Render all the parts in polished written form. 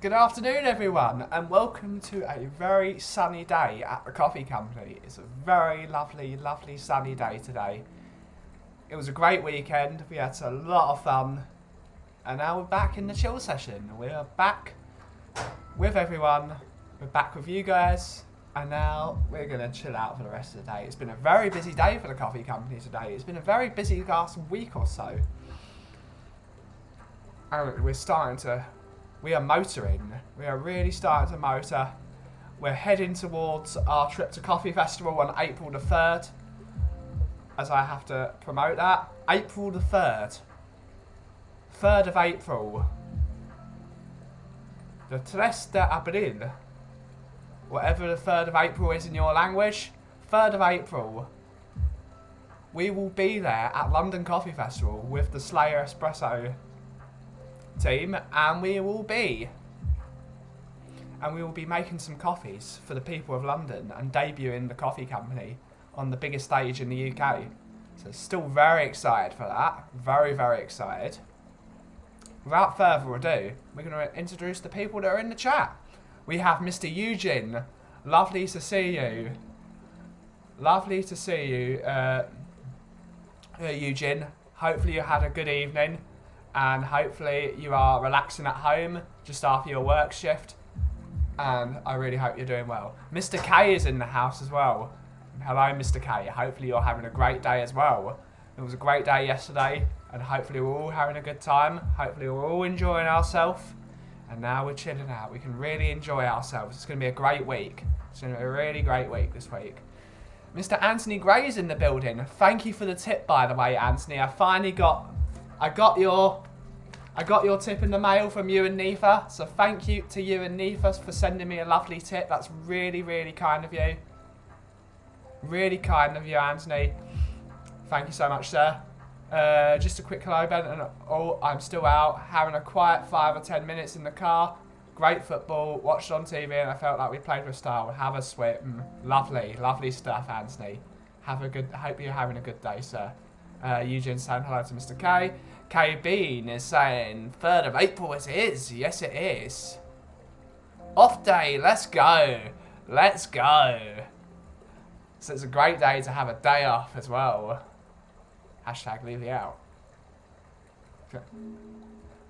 Good afternoon, everyone, and welcome to a very sunny day at the coffee company. It's a very lovely, lovely sunny day today. It was a great weekend. We had a lot of fun, and now we're back in the chill session. We're back with everyone. We're back with you guys, and now we're gonna chill out for the rest of the day. It's been a very busy day for the coffee company today. It's been a very busy last week or so. And we are motoring. We are really starting to motor. We're heading towards our trip to Coffee Festival on April the 3rd. As I have to promote that. April the 3rd. 3rd of April. The 3 de Abril. Whatever the 3rd of April is in your language. 3rd of April. We will be there at London Coffee Festival with the Slayer Espresso team, and we will be making some coffees for the people of London and debuting the coffee company on the biggest stage in the UK. So still very excited for that. Very, very excited. Without further ado, we're going to introduce the people that are in the chat. We have Mr. Eugene. Lovely to see you. Lovely to see you, Eugene. Hopefully you had a good evening. And hopefully you are relaxing at home just after your work shift. And I really hope you're doing well. Mr. K is in the house as well. Hello, Mr. K. Hopefully you're having a great day as well. It was a great day yesterday. And hopefully we're all having a good time. Hopefully we're all enjoying ourselves. And now we're chilling out. We can really enjoy ourselves. It's going to be a great week. It's going to be a really great week this week. Mr. Anthony Gray is in the building. Thank you for the tip, by the way, Anthony. I got your tip in the mail from you and Nifa, so thank you to you and Nifa for sending me a lovely tip. That's really, really kind of you. Really kind of you, Anthony. Thank you so much, sir. Just a quick hello, Ben. And I'm still out, having a quiet 5 or 10 minutes in the car. Great football, watched on TV, and I felt like we played with style. Have a swim. Lovely, lovely stuff, Anthony. Hope you're having a good day, sir. Eugene saying hello to Mr. K. K Bean is saying 3rd of April it is. Yes, it is. Off day. Let's go. Let's go. So it's a great day to have a day off as well. Hashtag leave the out. Okay.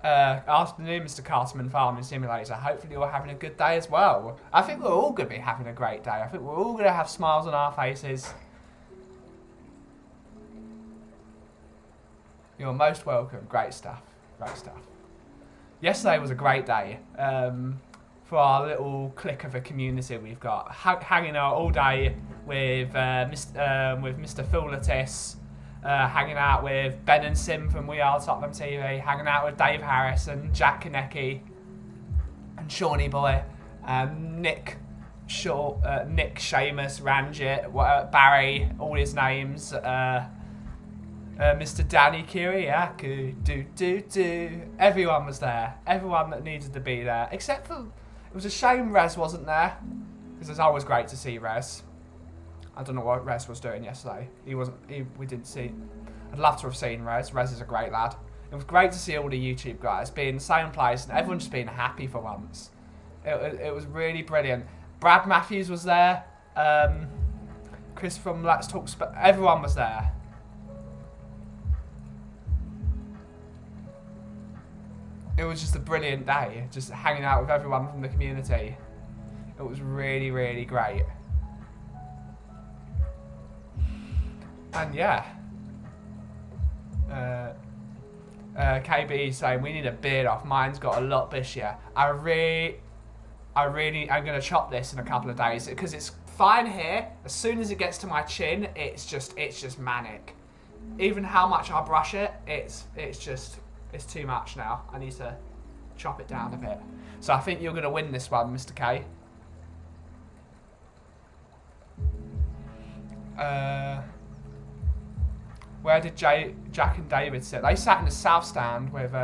Afternoon, Mr. Cartman Farming Simulator. Hopefully you're having a good day as well. I think we're all going to be having a great day. I think we're all going to have smiles on our faces. You're most welcome. Great stuff. Great stuff. Yesterday was a great day for our little clique of a community we've got. Hanging out all day with Mr. Phil Lattis, hanging out with Ben and Sim from We Are Tottenham TV, hanging out with Dave Harris and Jack Konecki and Shawnee Boy and Nick, Seamus, Ranjit, Barry, all his names. Mr. Danny Kiriakou, everyone was there. Everyone that needed to be there. Except for, it was a shame Rez wasn't there. Because it's always great to see Rez. I don't know what Rez was doing yesterday. We didn't see. I'd love to have seen Rez. Rez is a great lad. It was great to see all the YouTube guys be in the same place and everyone just being happy for once. It was really brilliant. Brad Matthews was there. Chris from Let's Talk everyone was there. It was just a brilliant day, just hanging out with everyone from the community. It was really, really great. And yeah. KB saying, we need a beard off. Mine's got a lot this year. I really am going to chop this in a couple of days because it's fine here. As soon as it gets to my chin, it's just manic. Even how much I brush it, it's too much now. I need to chop it down a bit. So I think you're going to win this one, Mr. K. Where did Jack and David sit? They sat in the south stand with...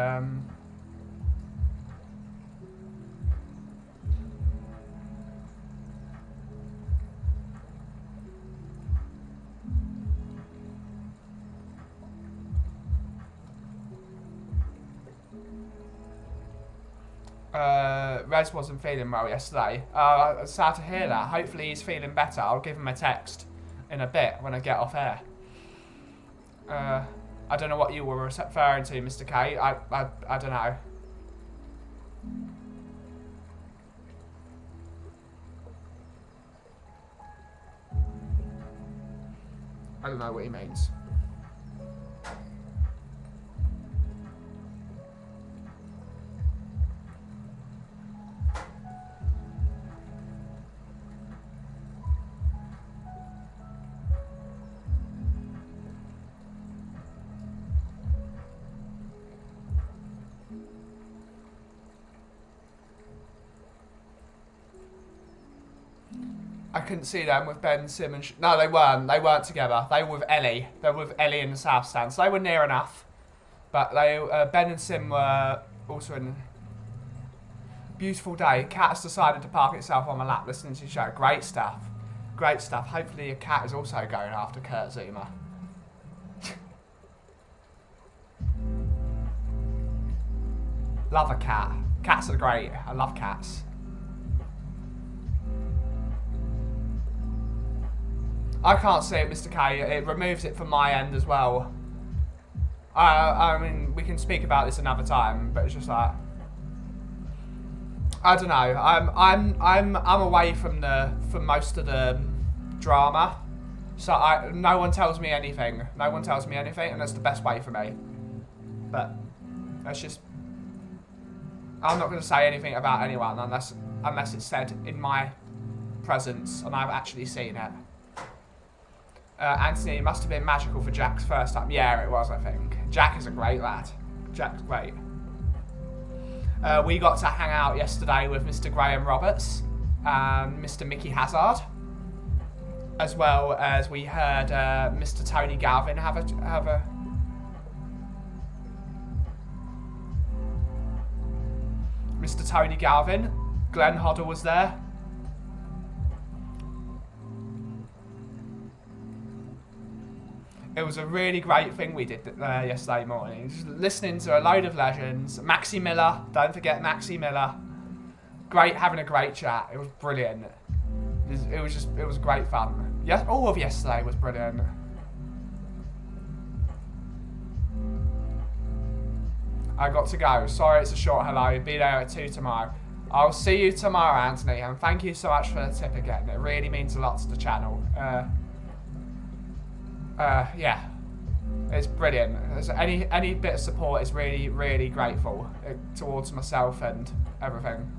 Rez wasn't feeling well yesterday. Sad to hear that. Hopefully he's feeling better. I'll give him a text in a bit when I get off air. I don't know what you were referring to, Mr. K. I don't know. I don't know what he means. I couldn't see them with Ben, Sim and... No, they weren't. They weren't together. They were with Ellie. They were with Ellie in the South Stand. So they were near enough. But they, Ben and Sim were also in... Beautiful day. Cat has decided to park itself on my lap listening to the show. Great stuff. Great stuff. Hopefully your cat is also going after Kurt Zuma. Love a cat. Cats are great. I love cats. I can't see it, Mr. K. It removes it from my end as well. I mean, we can speak about this another time, but it's just like, I don't know. I'm away from most of the drama, so no one tells me anything. No one tells me anything, and that's the best way for me. But that's just, I'm not going to say anything about anyone unless it's said in my presence and I've actually seen it. Anthony, it must have been magical for Jack's first time. Yeah, it was, I think. Jack is a great lad. Jack's great. We got to hang out yesterday with Mr. Graham Roberts and Mr. Mickey Hazard, as well as we heard Mr. Tony Galvin have a Mr. Tony Galvin. Glenn Hodder was there. It was a really great thing we did yesterday morning. Just listening to a load of legends. Maxie Miller, don't forget Maxie Miller. Great, having a great chat. It was brilliant. It was great fun. Yes, all of yesterday was brilliant. I got to go. Sorry it's a short hello. Be there at 2 tomorrow. I'll see you tomorrow, Anthony, and thank you so much for the tip again. It really means a lot to the channel. Yeah, it's brilliant. Any bit of support is really, really grateful towards myself and everything.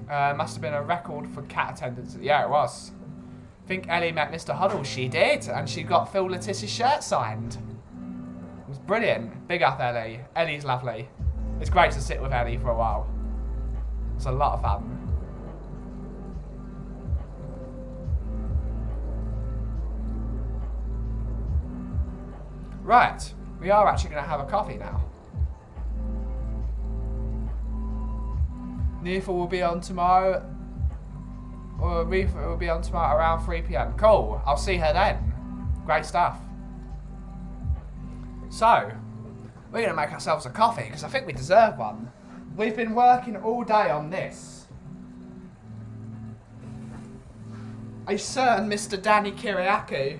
Must have been a record for cat attendance. Yeah, it was. I think Ellie met Mr. Huddle. She did, and she got Phil Letitia's shirt signed. It was brilliant. Big up, Ellie. Ellie's lovely. It's great to sit with Ellie for a while. It's a lot of fun. Right, we are actually going to have a coffee now. Neefa will be on tomorrow. Or Reefa will be on tomorrow around 3 PM. Cool, I'll see her then. Great stuff. So, we're going to make ourselves a coffee because I think we deserve one. We've been working all day on this. A certain Mr. Danny Kiriakou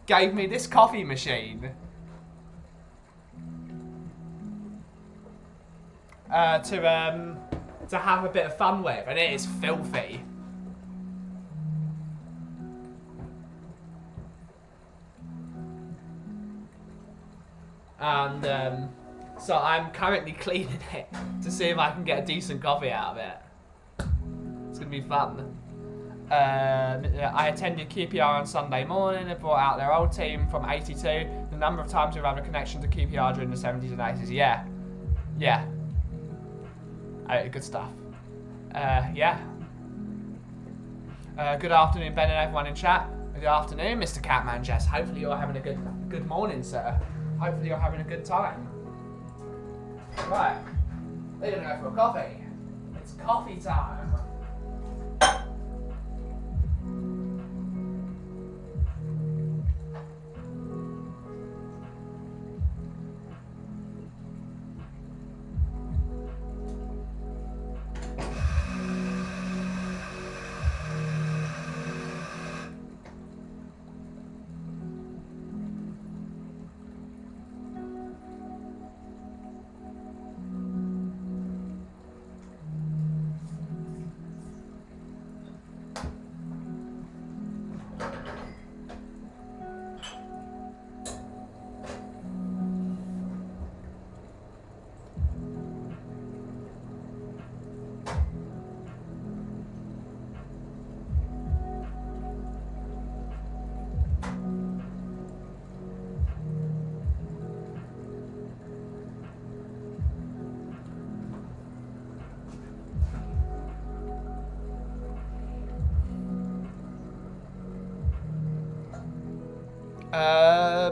gave me this coffee machine to have a bit of fun with, and it is filthy. And so I'm currently cleaning it to see if I can get a decent coffee out of it. It's gonna be fun. I attended QPR on Sunday morning. They brought out their old team from 82. The number of times we've had a connection to QPR during the 70s and 80s. Yeah. Yeah. Good stuff. Yeah. Good afternoon, Ben and everyone in chat. Good afternoon, Mr. Catman Jess. Hopefully you're having a good morning, sir. Hopefully you're having a good time. Right. We're going to go for a coffee. It's coffee time.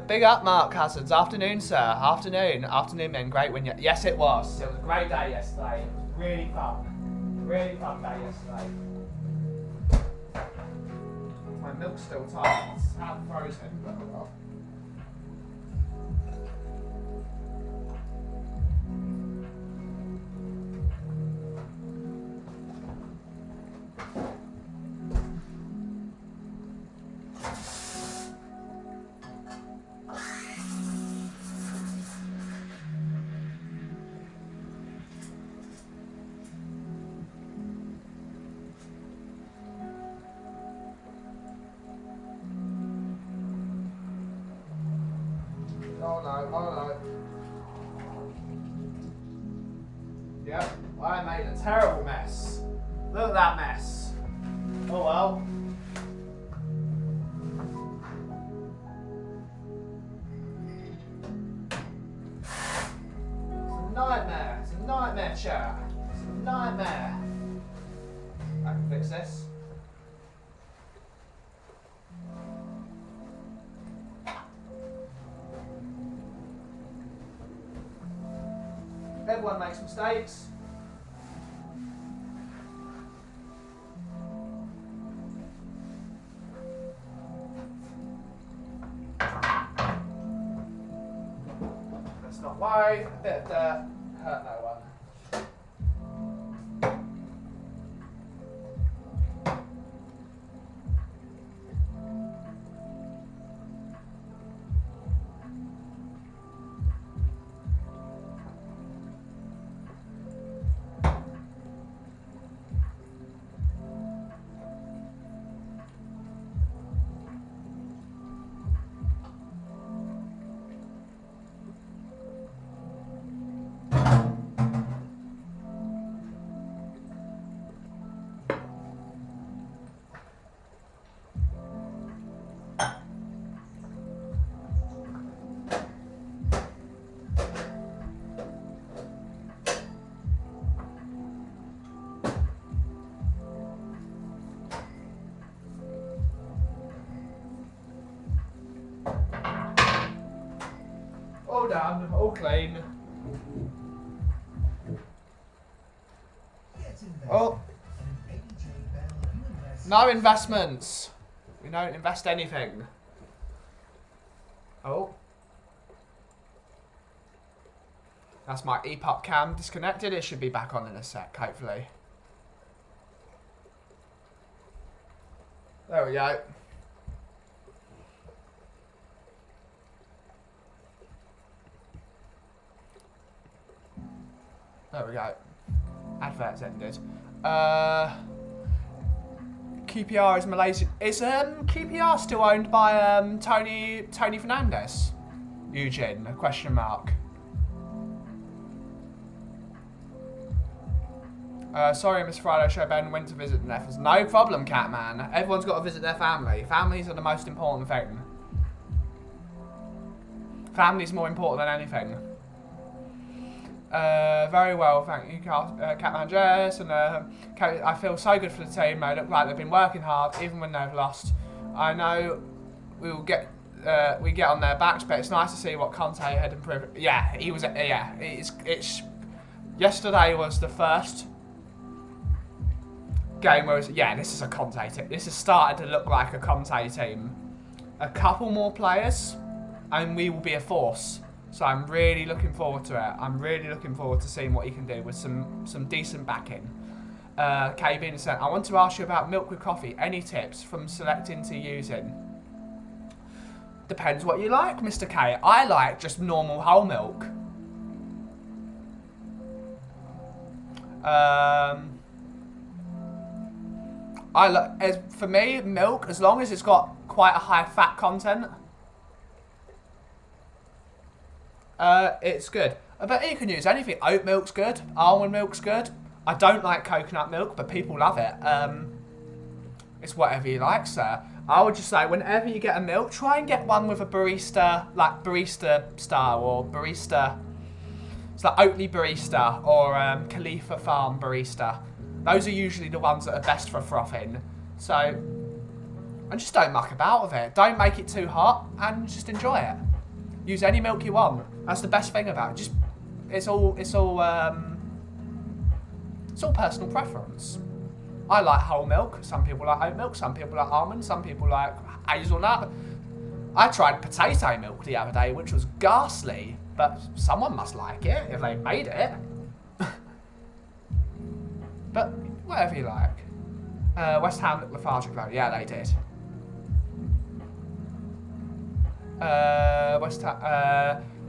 Big up, Mark Hazards. Afternoon, sir. Afternoon. Afternoon, men. Great when you... Yes, it was. It was a great day yesterday. It was really fun. Really fun day yesterday. My milk's still tight. It's half frozen. Oh no. Yep, I made a terrible mess. Look at that mess. Oh well. It's a nightmare. It's a nightmare, chat. It's a nightmare. I can fix this. Everyone makes mistakes. Let's not worry. A bit of dirt hurt no one. All done, all clean. Oh, no investments. We don't invest anything. Oh, that's my EPUB cam disconnected. It should be back on in a sec, hopefully. There we go. There we go. Adverts ended. QPR is Malaysian. Is QPR still owned by Tony Fernandez? Eugene? A question mark. Sorry, Miss Friday Show Ben went to visit the Neffers. No problem, Catman. Everyone's got to visit their family. Families are the most important thing. Family's more important than anything. Very well, thank you, Catman Jess. And I feel so good for the team. They look like they've been working hard, even when they've lost. I know we get on their backs, but it's nice to see what Conte had improved. Yeah, he was. Yeah, it's. Yesterday was the first game where this is a Conte team. This has started to look like a Conte team. A couple more players, and we will be a force. So I'm really looking forward to it. I'm really looking forward to seeing what he can do with some decent backing. KB said, I want to ask you about milk with coffee. Any tips from selecting to using? Depends what you like, Mr. K. I like just normal whole milk. For me, milk, as long as it's got quite a high fat content, it's good. But you can use anything. Oat milk's good. Almond milk's good. I don't like coconut milk, but people love it. It's whatever you like, sir. I would just say, whenever you get a milk, try and get one with a barista, like barista style, or barista. It's like Oatly barista, or Khalifa Farm barista. Those are usually the ones that are best for frothing. So, And just don't muck about with it. Don't make it too hot and just enjoy it. Use any milk you want. That's the best thing about it. Just it's all personal preference. I like whole milk. Some people like oat milk. Some people like almond. Some people like hazelnut. I tried potato milk the other day, which was ghastly, but someone must like it if they made it. But whatever you like. West Ham looked lethargic though. Yeah, they did.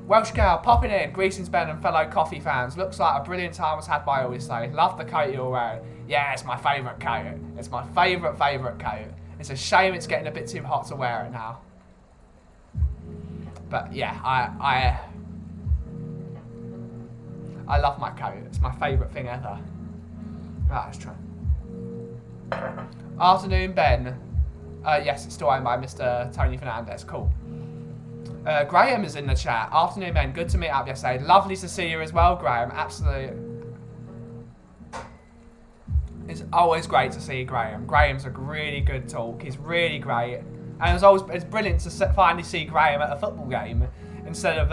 Welsh Gal popping in. Greetings, Ben and fellow Kauffie fans. Looks like a brilliant time was had by always say. Love the coat you're wearing. Yeah, it's my favourite coat. It's my favourite coat. It's a shame it's getting a bit too hot to wear it now. But yeah, I love my coat. It's my favourite thing ever. Right, let's try. Afternoon, Ben. Yes, it's still owned by Mr. Tony Fernandez. Cool. Graham is in the chat. Afternoon, Ben. Good to meet up yesterday. Lovely to see you as well, Graham. Absolutely. It's always great to see Graham. Graham's a really good talk. He's really great. And it's brilliant to finally see Graham at a football game instead of,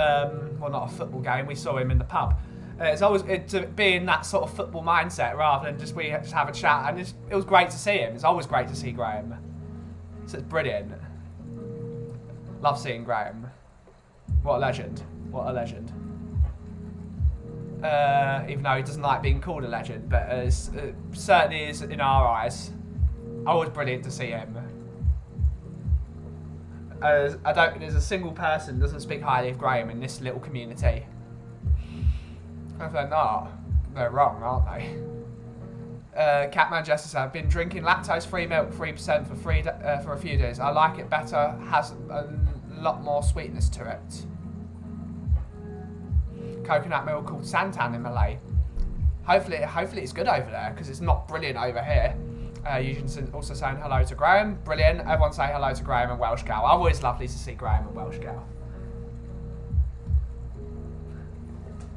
well, not a football game. We saw him in the pub. It's always to be in that sort of football mindset rather than just have a chat. And it was great to see him. It's always great to see Graham. So it's brilliant. Love seeing Graham. What a legend. What a legend. Even though he doesn't like being called a legend, but it certainly is in our eyes. Always brilliant to see him. There's a single person that doesn't speak highly of Graham in this little community. If they're not, they're wrong, aren't they? Catman Jester said, I've been drinking lactose-free milk 3% for a few days. I like it better, has a lot more sweetness to it. Coconut milk called Santan in Malay. Hopefully it's good over there, because it's not brilliant over here. Eugene also saying hello to Graham. Brilliant. Everyone say hello to Graham and Welsh Gal. Always lovely to see Graham and Welsh Gal.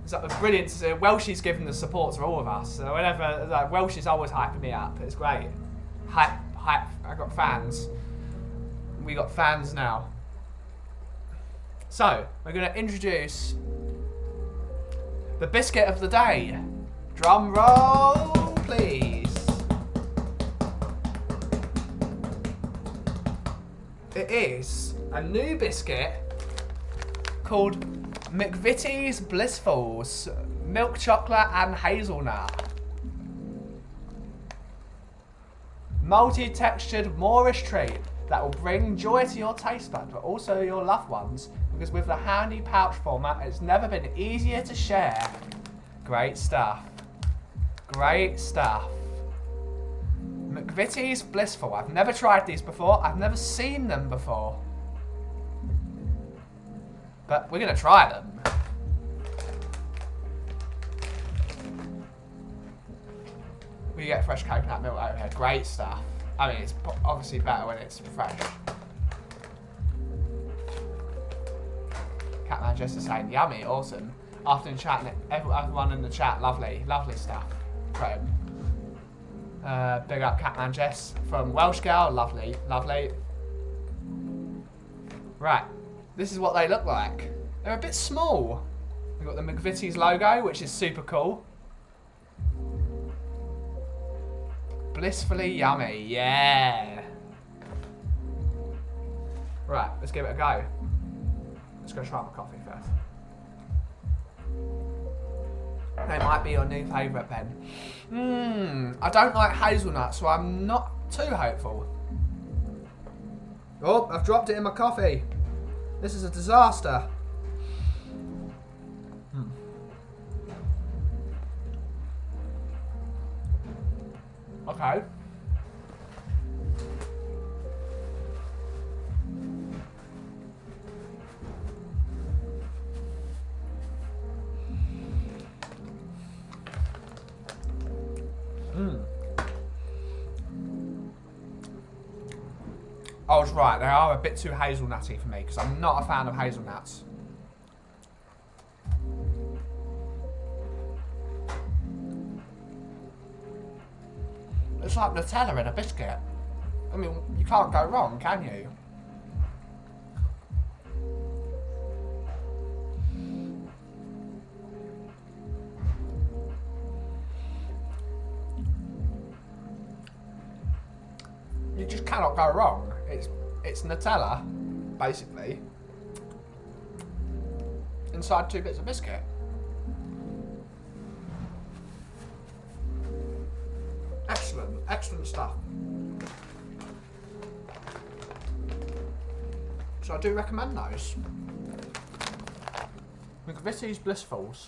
It's brilliant to see. Welshie's giving the support to all of us. So whenever, Welshie's always hyping me up. It's great. Hype. I got fans. We got fans now. So, we're going to introduce the biscuit of the day. Drum roll, please. It is a new biscuit called McVitie's Blissfuls, milk chocolate and hazelnut. Multi-textured Moorish treat that will bring joy to your taste buds, but also your loved ones, because with the handy pouch format, it's never been easier to share. Great stuff. Great stuff. McVitie's Blissful. I've never tried these before. I've never seen them before. But we're going to try them. We get fresh coconut milk over here. Great stuff. I mean, it's obviously better when it's fresh. Catman just saying, yummy, awesome. Afternoon chat, everyone in the chat, lovely, lovely stuff. Great. Big up Catman Jess from Welsh Gal, lovely, lovely. Right, this is what they look like. They're a bit small. We've got the McVitie's logo, which is super cool. Blissfully yummy, yeah. Right, let's give it a go. Let's go try my coffee first. They might be your new favourite, Ben. I don't like hazelnut, so I'm not too hopeful. Oh, I've dropped it in my coffee. This is a disaster. Okay. I was right, they are a bit too hazelnutty for me because I'm not a fan of hazelnuts. It's like Nutella in a biscuit. I mean, you can't go wrong, can you? You just cannot go wrong. It's Nutella, basically, inside 2 bits of biscuit. Excellent, excellent stuff. So I do recommend those. McVitie's Blissfuls.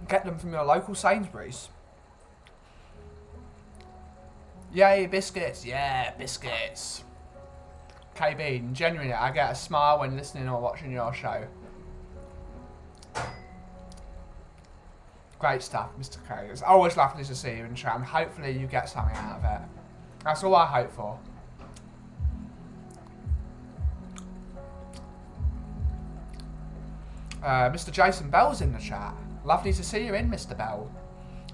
Get them from your local Sainsbury's. Yay, biscuits. Yeah, biscuits. KB, genuinely, I get a smile when listening or watching your show. Great stuff, Mr. K. It's always lovely to see you in chat, and hopefully you get something out of it. That's all I hope for. Mr. Jason Bell's in the chat. Lovely to see you in, Mr. Bell.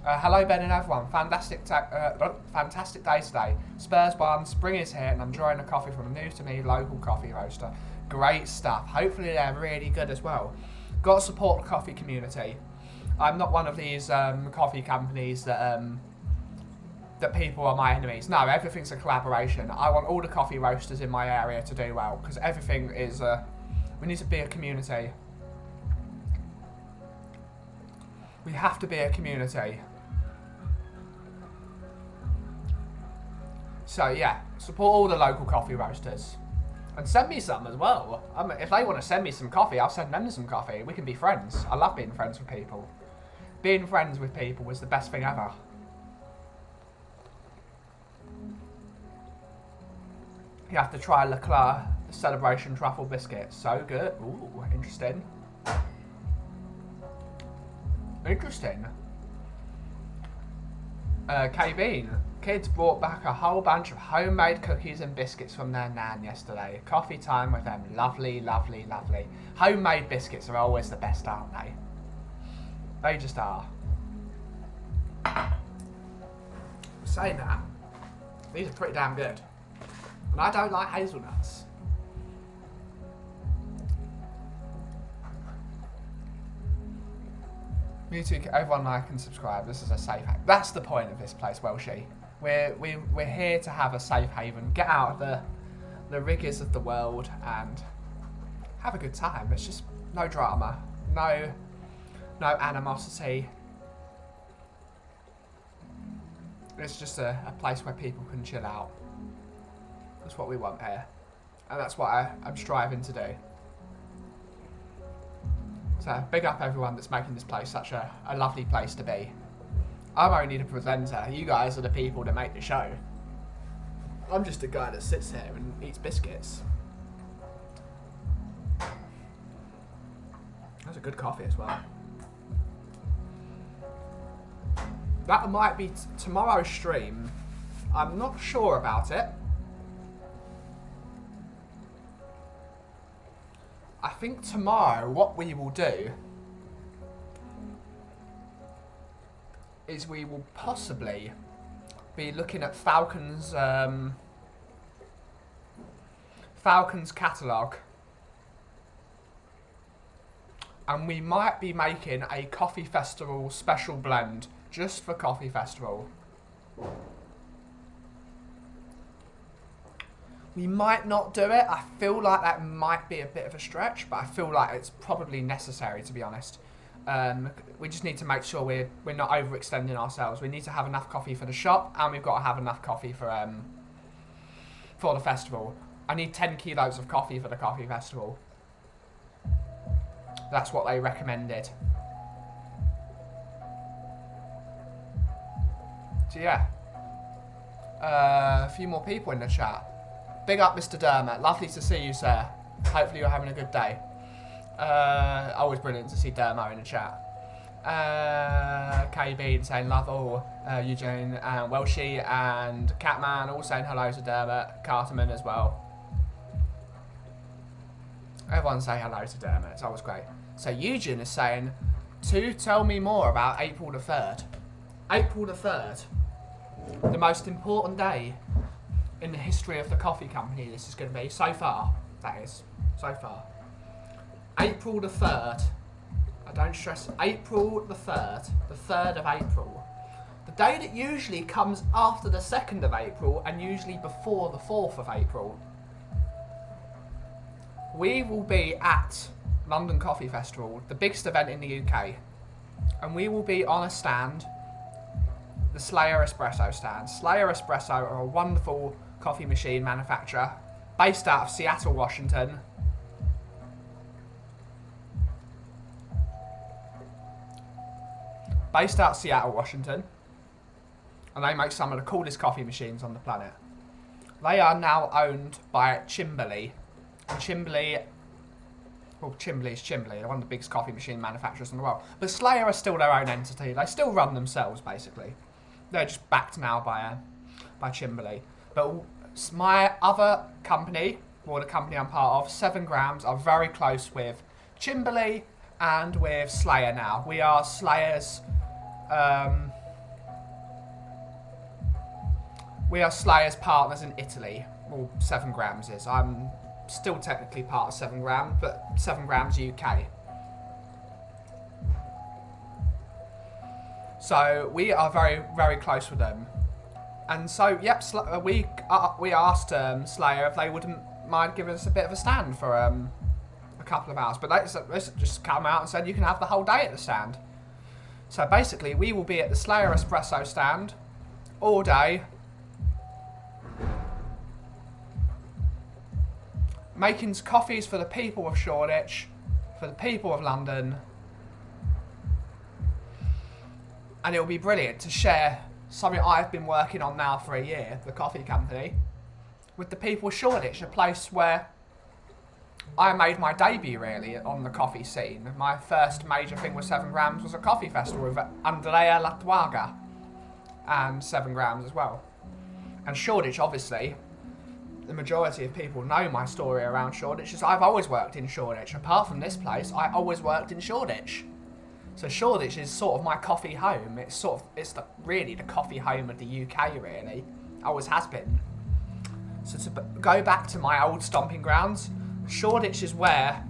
Hello, Ben and everyone. Fantastic day today. Spurs won, spring is here, and I'm drawing a coffee from a new-to-me local coffee roaster. Great stuff. Hopefully they're really good as well. Got to support the coffee community. I'm not one of these coffee companies that that people are my enemies. No, everything's a collaboration. I want all the coffee roasters in my area to do well, because everything is... we need to be a community. We have to be a community. So yeah, support all the local coffee roasters. And send me some as well. If they want to send me some coffee, I'll send them some coffee. We can be friends. I love being friends with people. Being friends with people was the best thing ever. You have to try Leclerc Celebration Truffle Biscuits. So good. Ooh, interesting. Interesting. K-Bean. Kids brought back a whole bunch of homemade cookies and biscuits from their nan yesterday. Coffee time with them. Lovely, lovely, lovely. Homemade biscuits are always the best, aren't they? They just are. Saying that, these are pretty damn good. And I don't like hazelnuts. You too, everyone like and subscribe. This is a safe haven. That's the point of this place, Welshie. We're here to have a safe haven. Get out of the rigours of the world and have a good time. It's just no drama, no animosity. It's just a place where people can chill out. That's what we want here, and that's what I'm striving to do. So big up everyone that's making this place such a lovely place to be. I'm only the presenter. You guys are the people that make the show. I'm just a guy that sits here and eats biscuits. That's a good coffee as well. That might be tomorrow's stream. I'm not sure about it. I think tomorrow what we will do is we will possibly be looking at Falcon's catalogue, and we might be making a Coffee Festival special blend just for Coffee Festival. We might not do it. I feel like that might be a bit of a stretch, but I feel like it's probably necessary, to be honest. We just need to make sure we're not overextending ourselves. We need to have enough coffee for the shop, and we've got to have enough coffee for the festival. I need 10 kilos of coffee for the Coffee Festival. That's what they recommended. So yeah, a few more people in the chat. Big up, Mr. Dermot. Lovely to see you, sir. Hopefully you're having a good day. Always brilliant to see Dermo in the chat. KB saying love all. Eugene and Welshie and Catman all saying hello to Dermot. Carterman as well. Everyone say hello to Dermot. It's always great. So Eugene is saying, to tell me more about April the 3rd. April the 3rd, the most important day in the history of the coffee company. This is going to be so far. That is so far. April the 3rd. I don't stress. April the 3rd. The 3rd of April. The day that usually comes after the 2nd of April and usually before the 4th of April. We will be at London Coffee Festival, the biggest event in the UK. And we will be on a stand, the Slayer Espresso stand. Slayer Espresso are a wonderful coffee machine manufacturer based out of Seattle, Washington. Based out of Seattle, Washington. And they make some of the coolest coffee machines on the planet. They are now owned by Chimberley. And Chimberley, well, Chimberley is Chimberley. They're one of the biggest coffee machine manufacturers in the world. But Slayer are still their own entity. They still run themselves, basically. They're just backed now by Chimberley. But my other company, or the company I'm part of, 7 Grams, are very close with Chimberley and with Slayer now. We are Slayer's... we are Slayer's partners in Italy. Well, 7 Grams is. I'm still technically part of 7 Grams, but 7 Grams UK. So we are very, very close with them. And so, yep, we asked Slayer if they wouldn't mind giving us a bit of a stand for a couple of hours. But they just come out and said you can have the whole day at the stand. So basically, we will be at the Slayer Espresso stand all day, making coffees for the people of Shoreditch, for the people of London. And it'll be brilliant to share something I've been working on now for a year, the coffee company, with the people of Shoreditch, a place where I made my debut really on the coffee scene. My first major thing with 7 Grams was a coffee festival with Andrea Lattuaga and 7 Grams as well. And Shoreditch, obviously, the majority of people know my story around Shoreditch, is I've always worked in Shoreditch. Apart from this place, I always worked in Shoreditch. So Shoreditch is sort of my coffee home. It's really the coffee home of the UK, really. Always has been. So to go back to my old stomping grounds, Shoreditch is where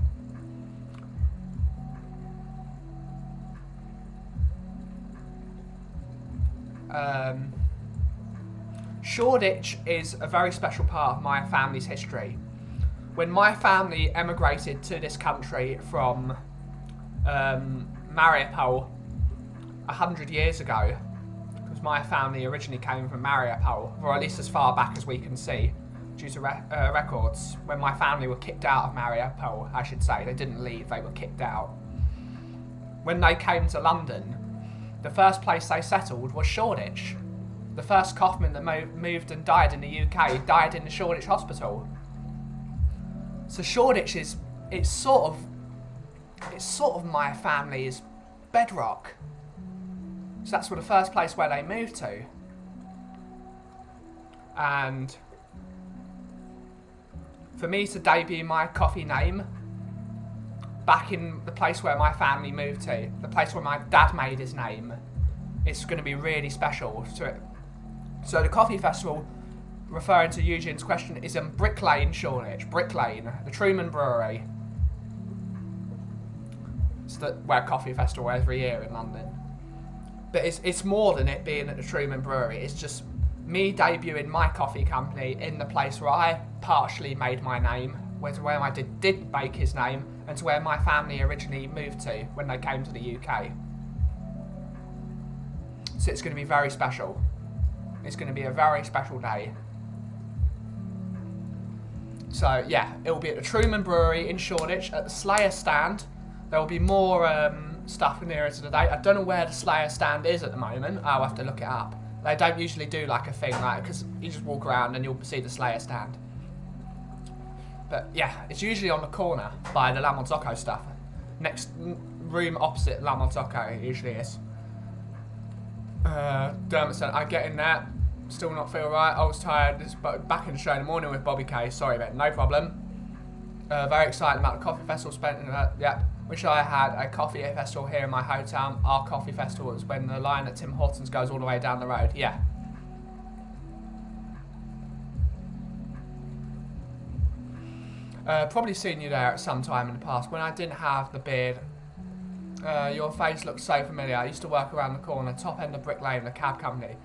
Shoreditch is a very special part of my family's history. When my family emigrated to this country from Mariupol 100 years ago, because my family originally came from Mariupol, or at least as far back as we can see, due to records, when my family were kicked out of Mariupol, I should say. They didn't leave, they were kicked out. When they came to London, the first place they settled was Shoreditch. The first Kaufman that moved and died in the UK died in the Shoreditch Hospital. So Shoreditch is, it's sort of my family's bedrock. So that's the first place where they moved to. And for me to debut my coffee name back in the place where my family moved to, the place where my dad made his name, it's going to be really special to it. So the coffee festival, referring to Eugene's question, is in Brick Lane, Shoreditch. Brick Lane, the Truman Brewery. It's where coffee festival every year in London. But it's more than it being at the Truman Brewery. It's just me debuting my coffee company in the place where I partially made my name, where I did make his name, and to where my family originally moved to when they came to the UK. So it's going to be very special. It's going to be a very special day. So yeah, it will be at the Truman Brewery in Shoreditch at the Slayer stand. There will be more stuff nearer to the date. I don't know where the Slayer stand is at the moment. I'll have to look it up. They don't usually do like a thing like, because you just walk around and you'll see the Slayer stand. But yeah, it's usually on the corner by the La Marzocco stuff. Next room opposite La Marzocco it usually is. Dermot said, I get in there, still not feel right, I was tired, but back in the show in the morning with Bobby K, sorry mate, no problem. Very excited about the coffee festival. Wish I had a coffee festival here in my hometown. Our coffee festival is when the line at Tim Hortons goes all the way down the road. Yeah. Probably seen you there at some time in the past when I didn't have the beard. Your face looks so familiar. I used to work around the corner, top end of Brick Lane, the cab company.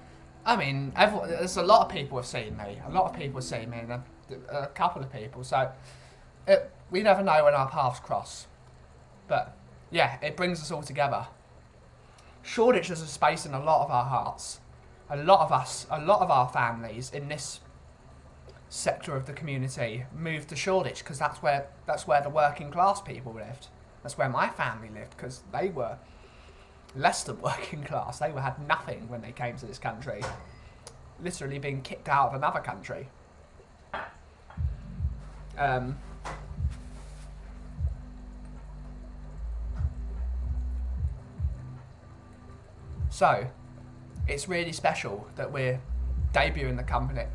I mean, there's a lot of people have seen me. A lot of people have seen me, and a couple of people. So we never know when our paths cross. But yeah, it brings us all together. Shoreditch has a space in a lot of our hearts. A lot of us, a lot of our families in this sector of the community moved to Shoreditch because that's where the working class people lived. That's where my family lived because they were less than working class. They had nothing when they came to this country. Literally being kicked out of another country. So, it's really special that we're debuting the company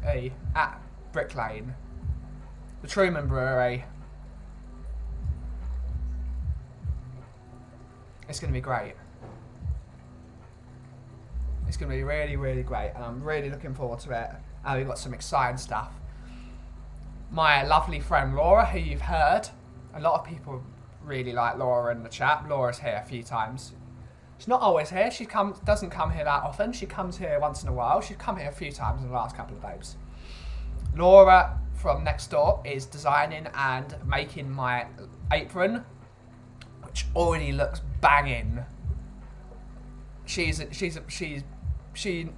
at Brick Lane, the Truman Brewery. It's going to be great. It's going to be really, really great, and I'm really looking forward to it. And we've got some exciting stuff. My lovely friend Laura, who you've heard, a lot of people really like Laura in the chat. Laura's here a few times. She's not always here. She doesn't come here that often. She comes here once in a while. She's come here a few times in the last couple of days. Laura from next door is designing and making my apron, which already looks banging. She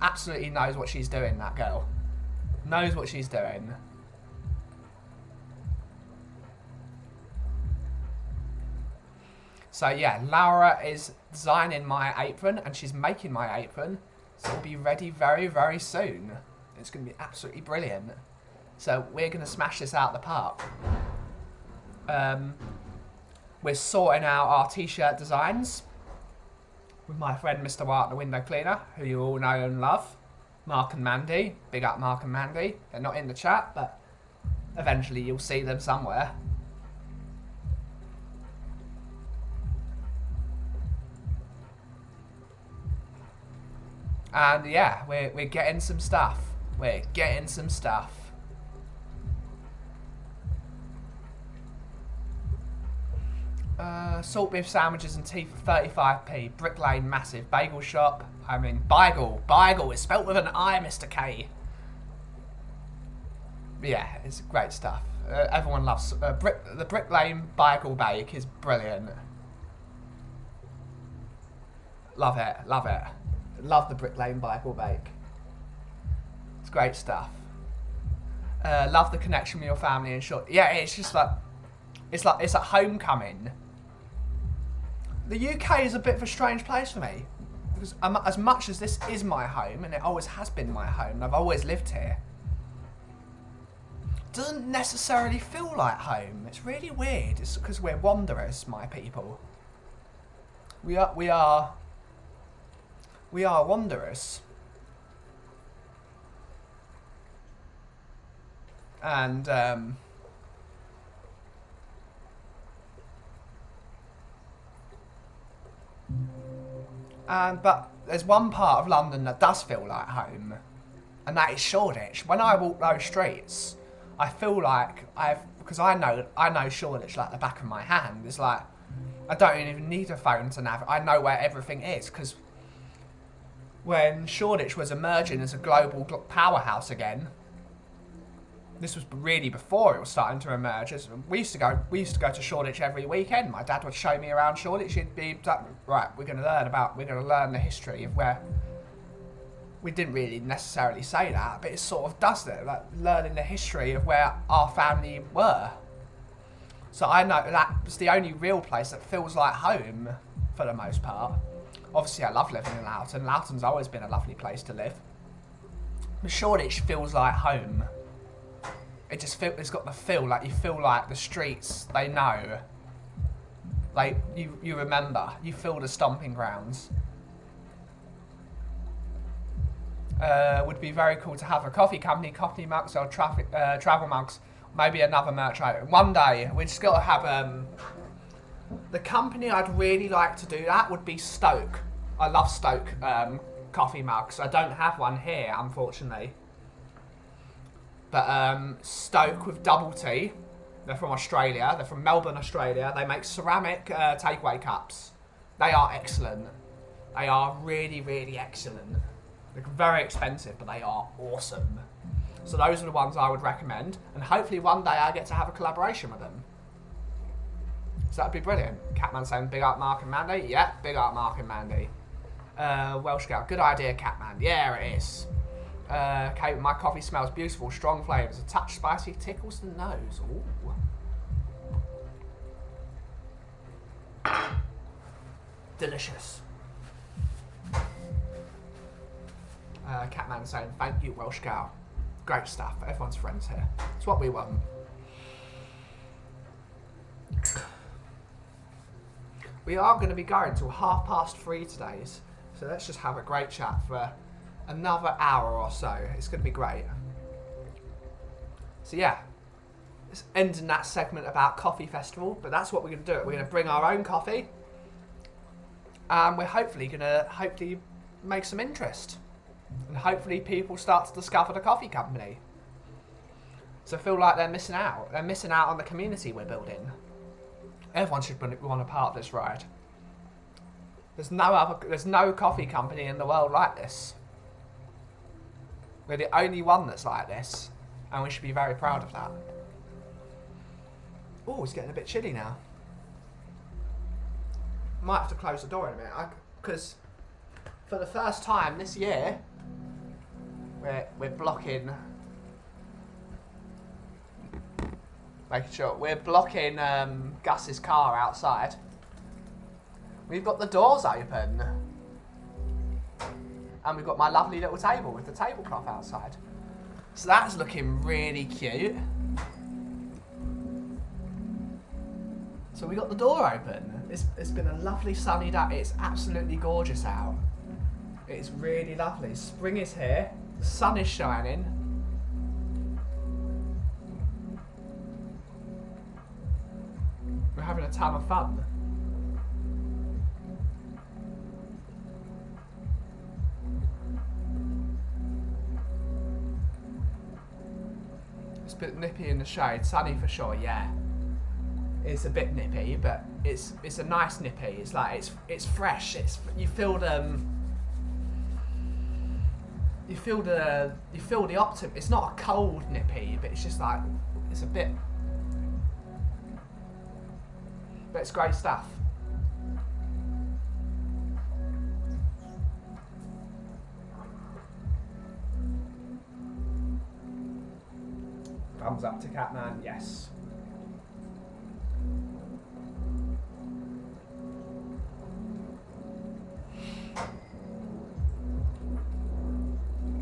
absolutely knows what she's doing. That girl knows what she's doing. So yeah, Laura is designing my apron and she's making my apron. So it'll be ready very, very soon. It's going to be absolutely brilliant. So we're going to smash this out of the park. We're sorting out our t-shirt designs with my friend Mr. Wart, the window cleaner, who you all know and love. Mark and Mandy. Big up Mark and Mandy. They're not in the chat, but eventually you'll see them somewhere. And yeah, we're getting some stuff. We're getting some stuff. Salt beef sandwiches and tea for 35p. Brick Lane, massive. Bagel shop. I mean, bagel. Bagel is spelt with an I, Mr. K. Yeah, it's great stuff. Everyone loves the Brick Lane bagel bake is brilliant. Love it, love it. Love the Brick Lane bagel bake. It's great stuff. Love the connection with your family and short. Yeah, it's just like it's like homecoming. The UK is a bit of a strange place for me because as much as this is my home and it always has been my home, and I've always lived here, it doesn't necessarily feel like home. It's really weird. It's because we're wanderers, my people. We are wanderers. But there's one part of London that does feel like home, and that is Shoreditch. When I walk those streets, I feel like because I know Shoreditch like the back of my hand. It's like I don't even need a phone to navigate. I know where everything is because when Shoreditch was emerging as a global powerhouse again, this was really before it was starting to emerge. We used to go to Shoreditch every weekend. My dad would show me around Shoreditch. He'd be right. We're going to learn the history of where. We didn't really necessarily say that, but it sort of does that, like learning the history of where our family were. So I know that's the only real place that feels like home for the most part. Obviously, I love living in Loughton. Loughton's always been a lovely place to live. But Shoreditch feels like home. It's got the feel, like you feel like the streets, they know. Like, you remember. You feel the stomping grounds. Would be very cool to have a coffee company, coffee mugs or travel mugs Maybe another merch item. One day, we just got to have... the company I'd really like to do that would be Stoke. I love Stoke coffee mugs. I don't have one here, unfortunately. But Stoke with double T. They're from Australia. They're from Melbourne, Australia. They make ceramic takeaway cups. They are excellent. They are really, really excellent. They're very expensive, but they are awesome. So those are the ones I would recommend. And hopefully one day I get to have a collaboration with them. So that'd be brilliant. Catman saying big up Mark and Mandy. Yeah, big up Mark and Mandy. Welsh Girl. Good idea, Catman. Yeah, it is. Okay, my coffee smells beautiful. Strong flavours. A touch spicy. Tickles the nose. Ooh. Delicious. Catman saying thank you, Welsh Girl. Great stuff. Everyone's friends here. It's what we want. We are going to be going till 3:30 today, so let's just have a great chat for another hour or so. It's going to be great. So yeah, it's ending that segment about Coffee Festival, but that's what we're going to do. We're going to bring our own coffee, and we're hopefully going to make some interest, and hopefully people start to discover the coffee company. So I feel like they're missing out. They're missing out on the community we're building. Everyone should want a part of this ride. There's no coffee company in the world like this. We're the only one that's like this, and we should be very proud of that. Oh, it's getting a bit chilly now. Might have to close the door in a minute, because for the first time this year, we're blocking. Making sure we're blocking Gus's car outside. We've got the doors open. And we've got my lovely little table with the tablecloth outside. So that's looking really cute. So we got the door open. It's been a lovely sunny day. It's absolutely gorgeous out. It's really lovely. Spring is here. The sun is shining. We're having a ton of fun. It's a bit nippy in the shade, sunny for sure, yeah. It's a bit nippy, but it's a nice nippy. It's like it's fresh. You feel the optimism. It's not a cold nippy, but it's just like it's a bit. But it's great stuff. Thumbs up to Catman, yes.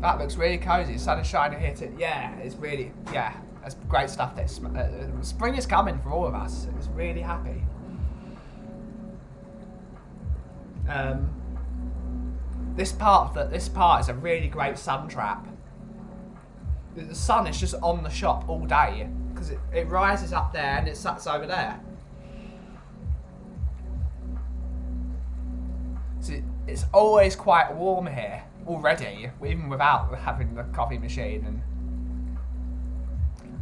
That looks really cozy. Sun is shining here too. Yeah, it's really, yeah, that's great stuff. This spring is coming for all of us. It's really happy. This part is a really great sun trap. The sun is just on the shop all day because it rises up there and it sets over there. So it's always quite warm here already, even without having the coffee machine. And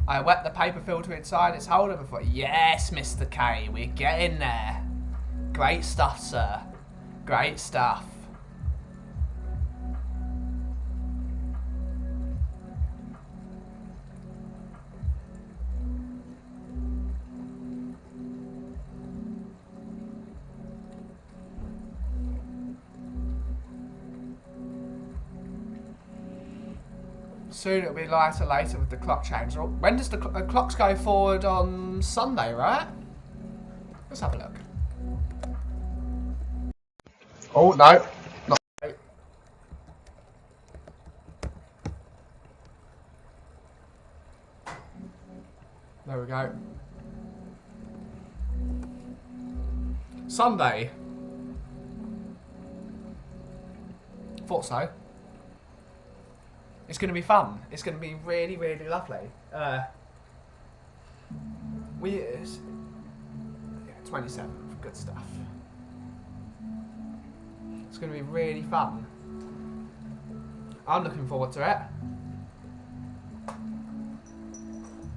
I wet the paper filter inside its holder before. Yes, Mr. K, we're getting there. Great stuff, sir. Great stuff. Soon it'll be lighter later with the clock change. When does the clocks go forward on Sunday, right? Let's have a look. Oh, no. Not. There we go. Sunday. Thought so. It's going to be fun. It's going to be really, really lovely. Yeah, 27th. Good stuff. It's going to be really fun. I'm looking forward to it.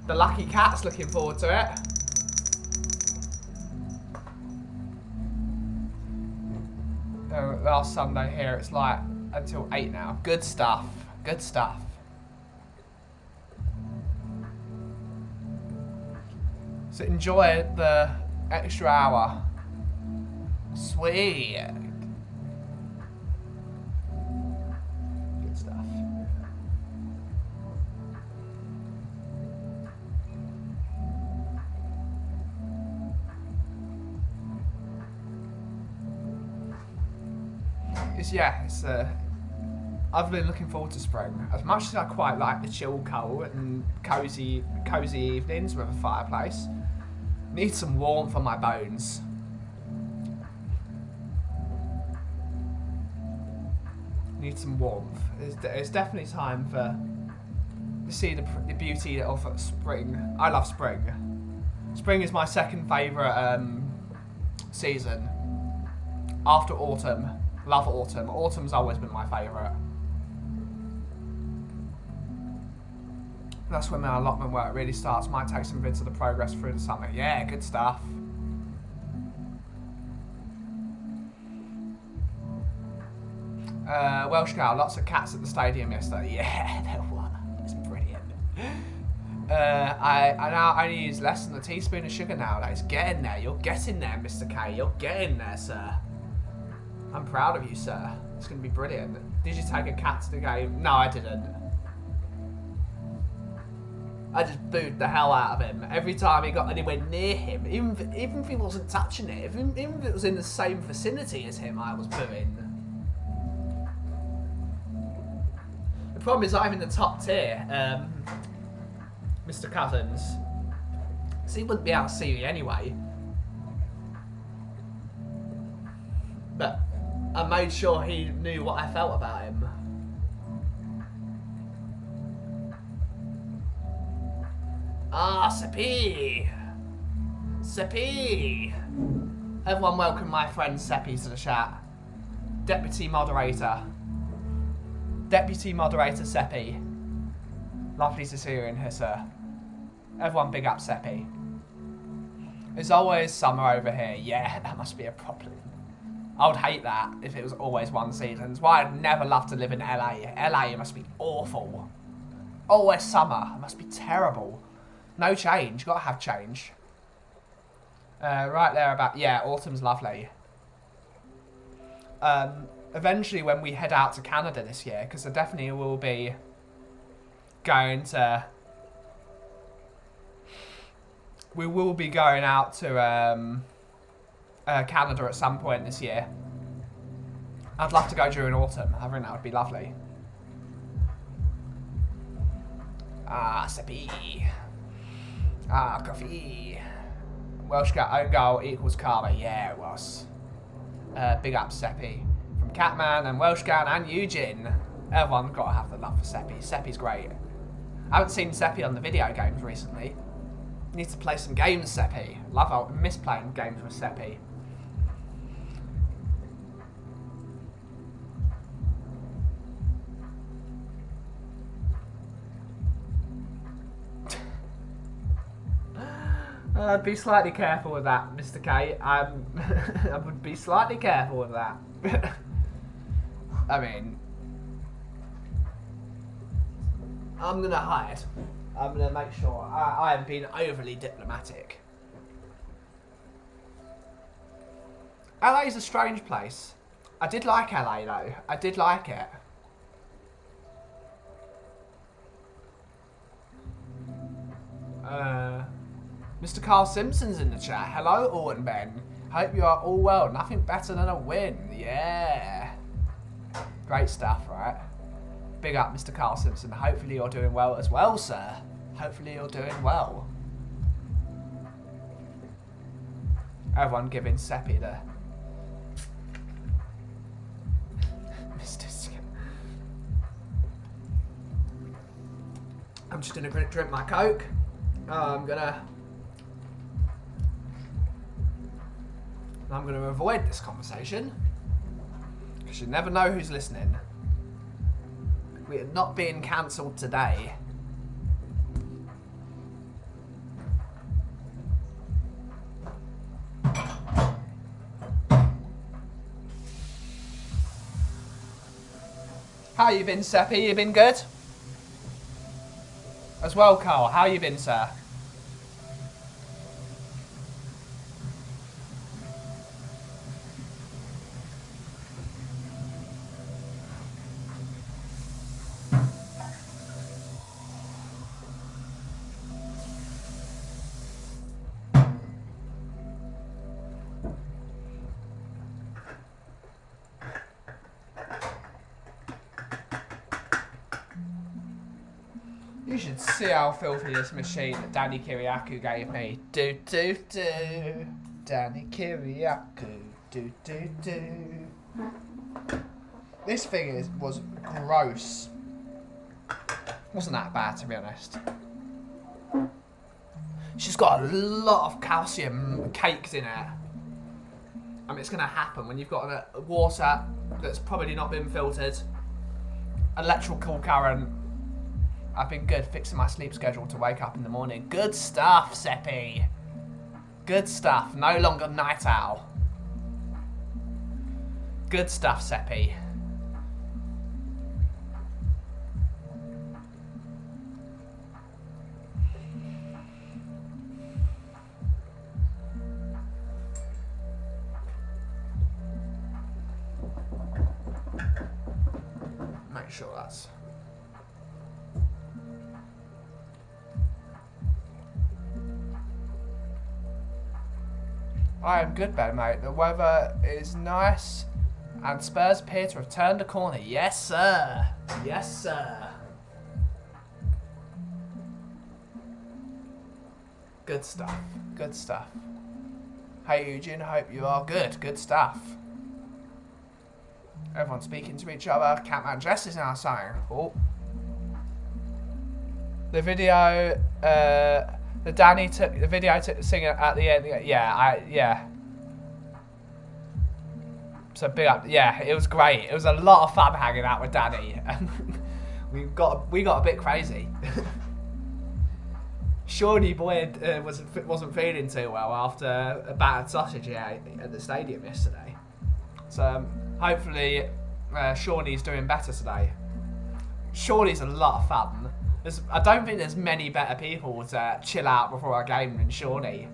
The lucky cat's looking forward to it. Last Sunday here, it's like until 8 now. Good stuff. Good stuff. So enjoy the extra hour. Sweet. Good stuff. I've been looking forward to spring. As much as I quite like the chill cold and cozy evenings with a fireplace, need some warmth on my bones. Need some warmth. It's definitely time to see the beauty of spring. I love spring. Spring is my second favourite season. After autumn. Love autumn. Autumn's always been my favourite. That's when my allotment work really starts. Might take some bits of the progress through the summer. Yeah, good stuff. Welsh Cow, lots of cats at the stadium yesterday. Yeah, there were. It's brilliant. I now only use less than a teaspoon of sugar nowadays. Get in there. You're getting there, Mr. K. You're getting there, sir. I'm proud of you, sir. It's going to be brilliant. Did you take a cat to the game? No, I didn't. I just booed the hell out of him. Every time he got anywhere near him, even if he wasn't touching it, even if it was in the same vicinity as him, I was booing. The problem is I'm in the top tier, Mr. Cousins. So he wouldn't be able to see me anyway. But I made sure he knew what I felt about him. Ah, Seppi! Seppi! Everyone welcome my friend Seppi to the chat. Deputy moderator. Deputy moderator Seppi. Lovely to see you in here, sir. Everyone big up Seppi. There's always summer over here. Yeah, that must be a problem. I would hate that if it was always one season. It's why I'd never love to live in LA. LA must be awful. Always summer. It must be terrible. No change. Gotta have change. Right there about... Yeah, autumn's lovely. Eventually when we head out to Canada this year, because I definitely will be going to... We will be going out to Canada at some point this year. I'd love to go during autumn. I think that would be lovely. Ah, Seppi. Ah, Kauffie. Welsh Cat own goal equals karma. Yeah, it was. Big up Seppi. From Catman and Welsh Cat and Eugene. Everyone got to have the love for Seppi. Seppi's great. I haven't seen Seppi on the video games recently. Need to play some games, Seppi. Miss playing games with Seppi. I'd be slightly careful with that, Mr. K. I would be slightly careful with that. I mean, I'm going to hide. I'm going to make sure I am being overly diplomatic. LA is a strange place. I did like LA though. I did like it. Mr. Carl Simpson's in the chat. Hello, Orton Ben. Hope you are all well. Nothing better than a win. Yeah. Great stuff, right? Big up, Mr. Carl Simpson. Hopefully you're doing well as well, sir. Hopefully you're doing well. Everyone giving Seppi the... I'm just gonna drink my Coke. I'm gonna And I'm going to avoid this conversation. Because you never know who's listening. We are not being cancelled today. How you been, Seppi? You been good? As well, Carl. How you been, sir? You should see how filthy this machine that Danny Kiriakou gave me. Do do do. Danny Kiriakou. Do do do. This thing was gross. Wasn't that bad, to be honest. She's got a lot of calcium cakes in it. I mean, it's going to happen when you've got a water that's probably not been filtered. Electrical current. I've been good fixing my sleep schedule to wake up in the morning. Good stuff, Seppi. Good stuff. No longer night owl. Good stuff, Seppi. Make sure that's... I am good, Ben, mate. The weather is nice, and Spurs appear to have turned a corner. Yes, sir. Yes, sir. Good stuff. Good stuff. Hey, Eugene. I hope you are good. Good stuff. Everyone's speaking to each other. Catman Jess is now saying, oh. The video, the Danny took the video took the singer at the end. Yeah. So big up. Yeah, it was great. It was a lot of fun hanging out with Danny, and we got a bit crazy. Shawnee Boyd wasn't feeling too well after a battered sausage he ate at the stadium yesterday. So hopefully Shawnee's doing better today. Shawnee's a lot of fun. I don't think there's many better people to chill out before a game than Shawnee.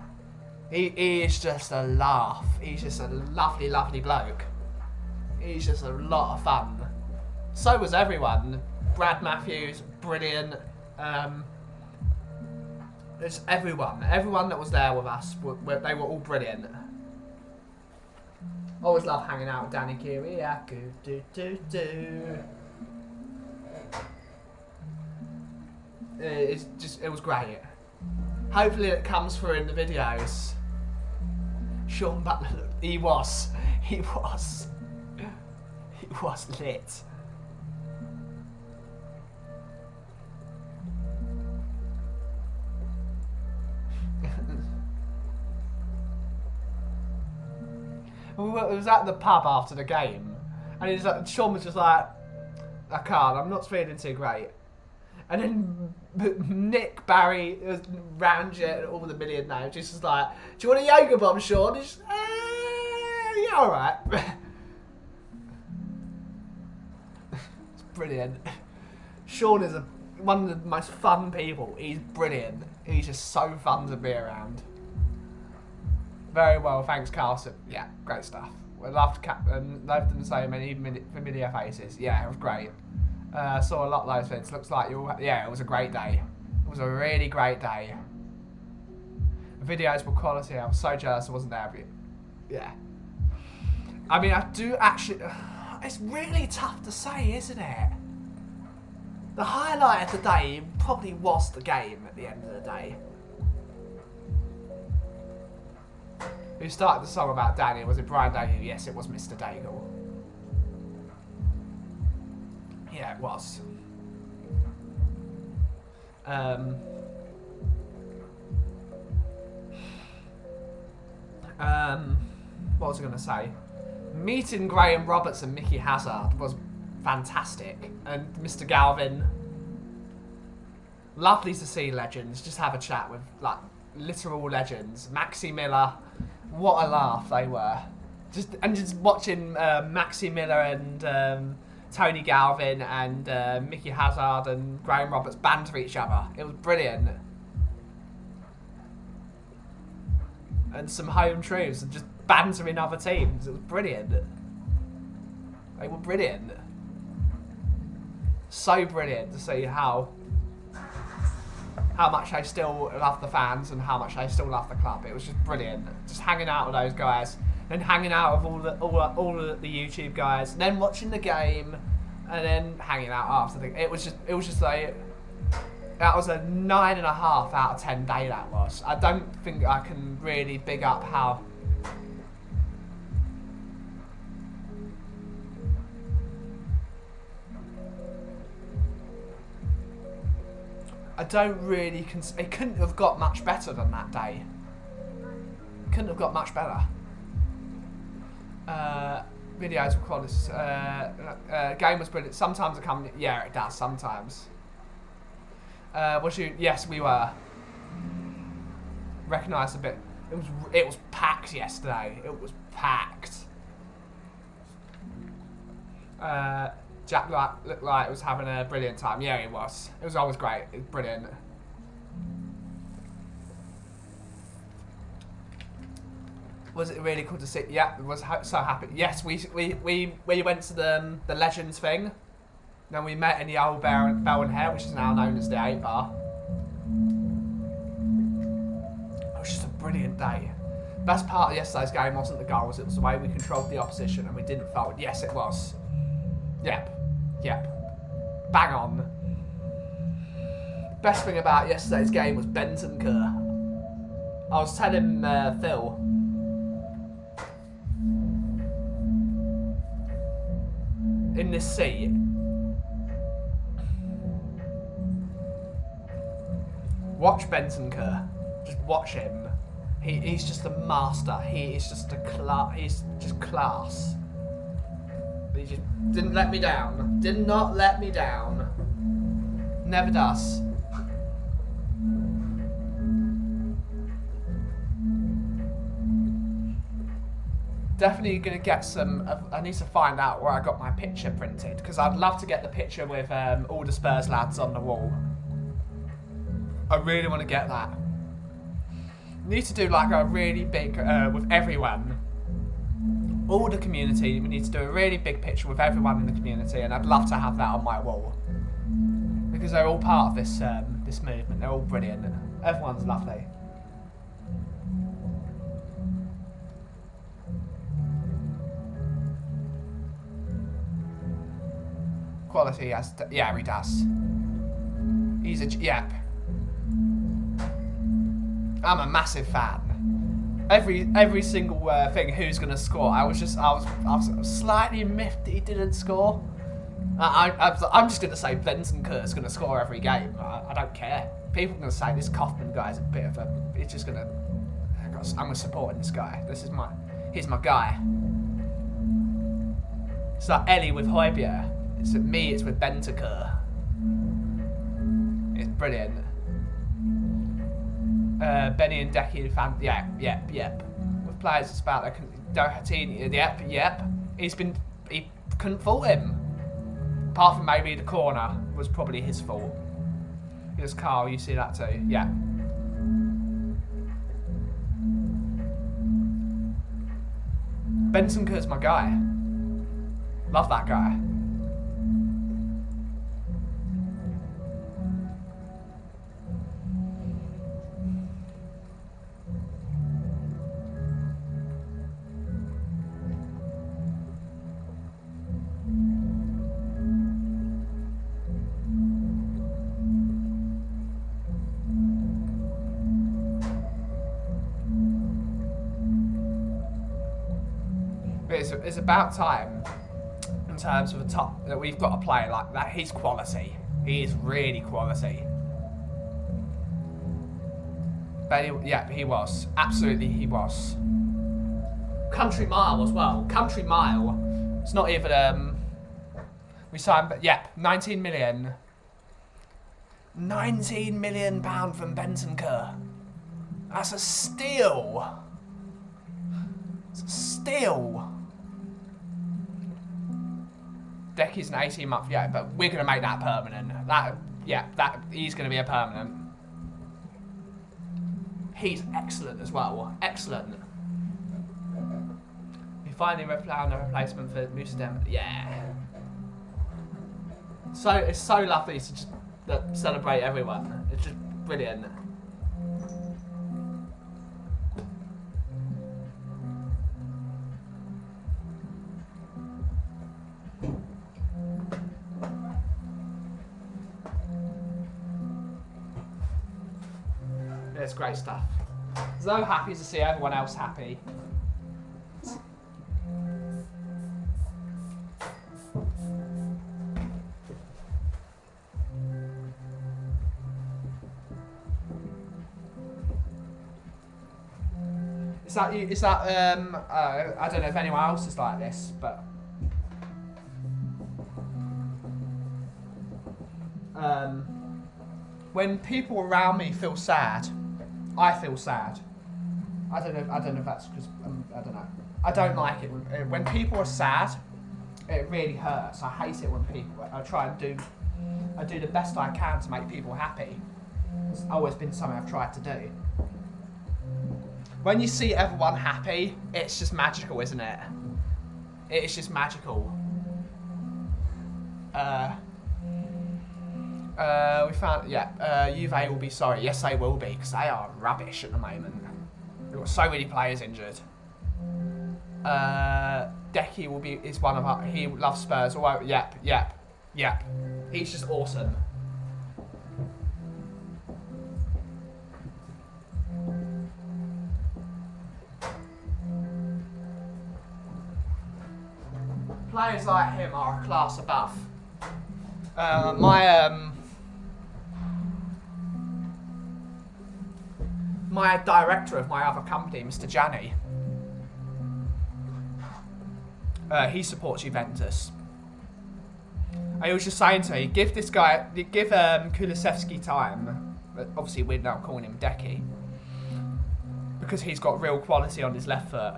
He is just a laugh. He's just a lovely, lovely bloke. He's just a lot of fun. So was everyone. Brad Matthews, brilliant. It's everyone. Everyone that was there with us, they were all brilliant. Always love hanging out with Danny Kiriakou. Do do do. It was great. Hopefully it comes through in the videos. Sean Butler, he was lit. We was at the pub after the game, and he's like, Sean was just like, I can't, I'm not feeling too great. And then Nick, Barry, Ranjit, all the million names, just like, do you want a yoga bomb, Sean? He's just, yeah, alright. It's brilliant. Sean is one of the most fun people. He's brilliant. He's just so fun to be around. Very well, thanks, Carlson. Yeah, great stuff. We loved them so many familiar faces. Yeah, it was great. Saw a lot of those things. Looks like it was a great day. It was a really great day. The videos were quality. I was so jealous I wasn't there, but yeah. I mean, I do actually. It's really tough to say, isn't it? The highlight of the day probably was the game at the end of the day. Who started the song about Danny? Was it Brian Daigle? Yes, it was Mr. Daigle. Yeah, it was. what was I going to say? Meeting Graham Roberts and Mickey Hazard was fantastic. And Mr. Galvin, lovely to see legends. Just have a chat with, like, literal legends. Maxie Miller, what a laugh they were. Just watching Maxie Miller and Tony Galvin and Mickey Hazard and Graham Roberts banter each other. It was brilliant. And some home truths and just bantering other teams. It was brilliant. They were brilliant. So brilliant to see how much I still love the fans and how much I still love the club. It was just brilliant. Just hanging out with those guys, and hanging out with all of the YouTube guys, and then watching the game, and then hanging out after. It was just like, that was a 9.5 out of 10 day. That was. I don't think I can really big up how. I don't really. It couldn't have got much better than that day. Couldn't have got much better. Videos of quality. Game was brilliant. Sometimes it comes. Yeah, it does. Sometimes. Was you? Yes, we were. Recognised a bit. It was packed yesterday. It was packed. Jack looked like he was having a brilliant time. Yeah, he was. It was always great. It was brilliant. Was it really cool to see? Yeah, it was so happy. Yes, we went to the Legends thing. Then we met in the old Bell and Hare, which is now known as the 8 Bar. It was just a brilliant day. Best part of yesterday's game wasn't the goals, it was the way we controlled the opposition and we didn't fold. Yes, it was. Yep. Bang on. Best thing about yesterday's game was Benton Kerr. I was telling Phil. In this seat. Watch Benton Kerr. Just watch him. He's just a master. He is just he's just class. But he just didn't let me down. Did not let me down. Never does. Definitely gonna get some. I need to find out where I got my picture printed because I'd love to get the picture with all the Spurs lads on the wall. I really want to get that. Need to do like a really big with everyone, all the community. We need to do a really big picture with everyone in the community, and I'd love to have that on my wall because they're all part of this this movement. They're all brilliant. Everyone's lovely. Quality, yeah, he does. He's a yep. I'm a massive fan. Every single thing who's gonna score. I was slightly miffed that he didn't score. I'm just gonna say Benton Kerr's gonna score every game. I don't care. People are gonna say this Kaufman guy's a bit of a. He's just gonna. I'm supporting this guy. He's my guy. It's like Ellie with Højbjerg. It's with me. It's with Benton Kerr. It's brilliant. Benny and Decky fan. Yep. With players, it's about Doherty. Yep. He couldn't fault him. Apart from maybe the corner was probably his fault. Here's Carl. You see that too. Yeah. Benton Kerr's my guy. Love that guy. It's about time in terms of the top that we've got a player like that. He's quality. He is really quality. But yeah, he was. Absolutely he was. Country Mile as well. Country Mile. It's not even, we signed, but yep, 19 million. 19 million pound from Benton Kerr. That's a steal. It's a steal. Decky's an 18-month, yeah, but we're going to make that permanent. He's going to be a permanent. He's excellent as well. Excellent. We finally found a replacement for Musdem. Yeah. So it's so lovely to just celebrate everyone. It's just brilliant. It's great stuff. So happy to see everyone else happy. Is that I don't know if anyone else is like this, but when people around me feel sad, I feel sad. I don't know if that's because I don't know. I don't like it when people are sad. It really hurts. I hate it when people. I do the best I can to make people happy. It's always been something I've tried to do. When you see everyone happy, it's just magical, isn't it? It's just magical. We found, Juve will be sorry. Yes, they will be, because they are rubbish at the moment. We've got so many players injured. Decky is one of our, he loves Spurs. Oh, yep. He's just awesome. Players like him are a class above. My director of my other company, Mr. Gianni, he supports Juventus. I was just saying to me, give Kulusevski time. But obviously, we're now calling him Decky because he's got real quality on his left foot.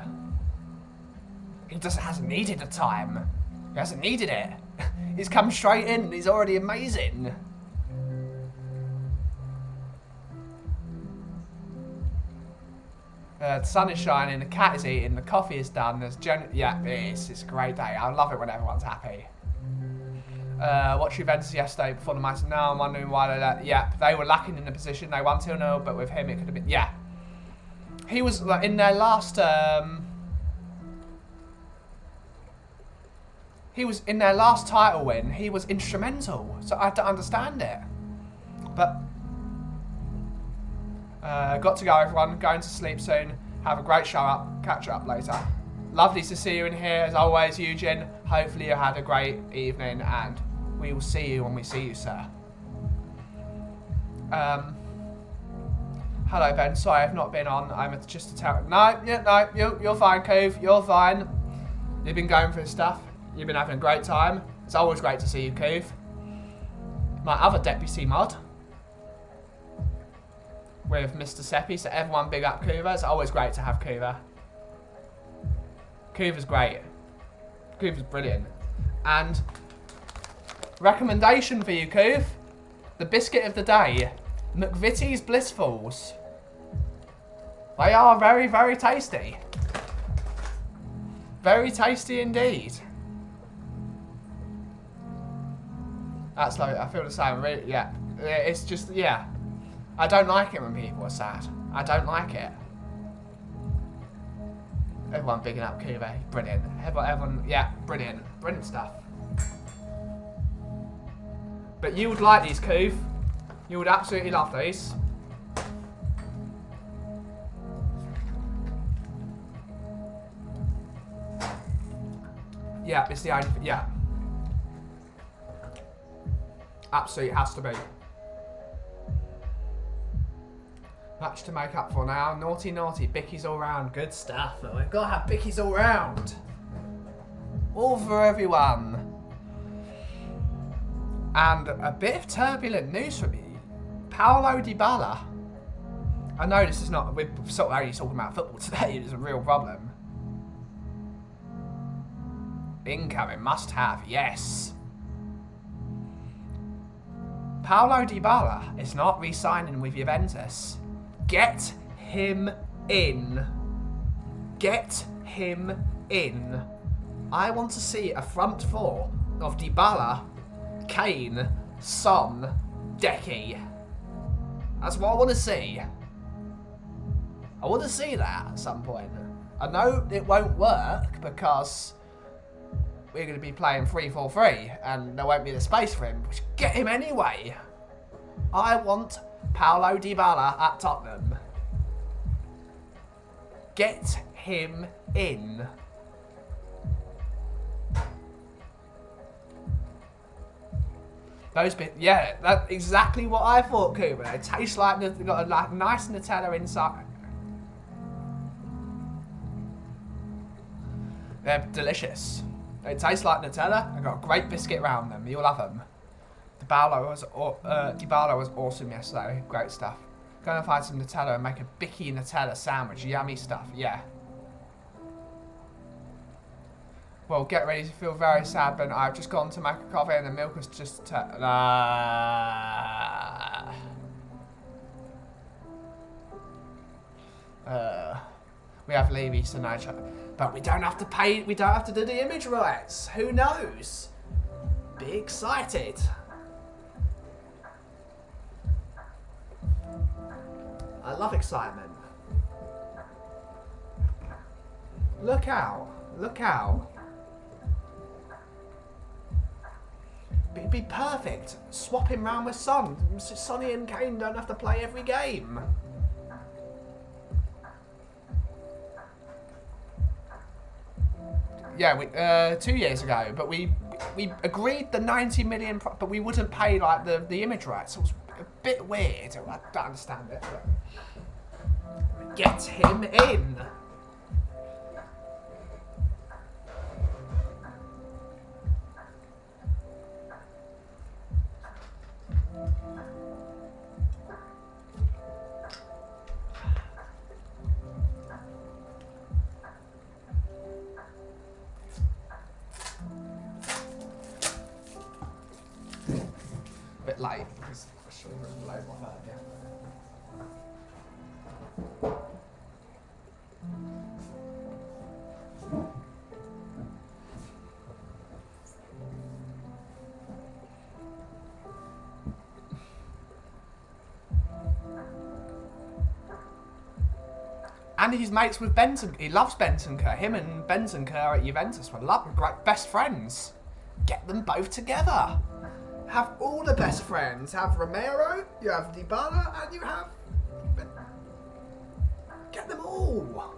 He just hasn't needed the time. He hasn't needed it. He's come straight in and he's already amazing. The sun is shining, the cat is eating, the coffee is done. It is. It's a great day. I love it when everyone's happy. Watched Juventus yesterday before the match. Now I'm wondering why they were lacking in the position. They won 2-0, but with him it could have been. Yeah. He was like, in their last. He was in their last title win. He was instrumental, so I don't understand it. But got to go, everyone. Going to sleep soon. Have a great show up. Catch you up later. Lovely to see you in here as always, Eugene. Hopefully you had a great evening, and we will see you when we see you, sir. Hello, Ben. Sorry I've not been on. I'm just a tell. No, you're fine, Cove. You're fine. You've been going through stuff. You've been having a great time. It's always great to see you, Cove. My other deputy mod with Mr. Seppi, so everyone big up Kuva. It's always great to have Kuva. Kuva's great. Kuva's brilliant. And recommendation for you, Kuv. The biscuit of the day. McVitie's Blissfuls. They are very, very tasty. Very tasty indeed. That's like, I feel the same, really, yeah. It's just, yeah. I don't like it when people are sad. I don't like it. Everyone bigging up Kuve, brilliant. Everyone, yeah, brilliant. Brilliant stuff. But you would like these, Kuve. You would absolutely love these. Yeah, it's the only, yeah. Absolutely has to be. Much to make up for now. Naughty, naughty. Bickies all round. Good stuff. We've got to have bickies all round. All for everyone. And a bit of turbulent news for me. Paulo Dybala. I know this is not... We're sort of only talking about football today. It's a real problem. Incoming. Must have. Yes. Paulo Dybala is not re-signing with Juventus. Get him in. Get him in. I want to see a front four of Dybala, Kane, Son, Decky. That's what I want to see. I want to see that at some point. I know it won't work because we're going to be playing 3-4-3 and there won't be the space for him. Get him anyway. I want Paulo Dybala at Tottenham. Get him in. Those bits, yeah, that's exactly what I thought, Cooper. It tastes like they've got a nice Nutella inside. They're delicious. It tastes like Nutella. I've got a great biscuit around them. You'll love them. Dybala was awesome yesterday. Great stuff. Go and find some Nutella and make a Bicky Nutella sandwich. Yummy stuff. Yeah. Well, get ready to feel very sad, but I've just gone to make a coffee and the milk has just... we have Levy tonight, but we don't have to pay. We don't have to do the image rights. Who knows? Be excited. I love excitement. Look out! Look out! It'd be perfect. Swap him round with Son. Sonny and Kane don't have to play every game. Yeah, 2 years ago, but we agreed the 90 million, but we wouldn't pay like the image rights. It was a bit weird. I don't understand it. But get him in. Bit late because I should have written load more earlier. And he's mates with Benton. He loves Bentancur. Him and Bentancur at Juventus were great best friends. Get them both together. Have all the best friends. Have Romero, you have Dybala, and you have... Get them all.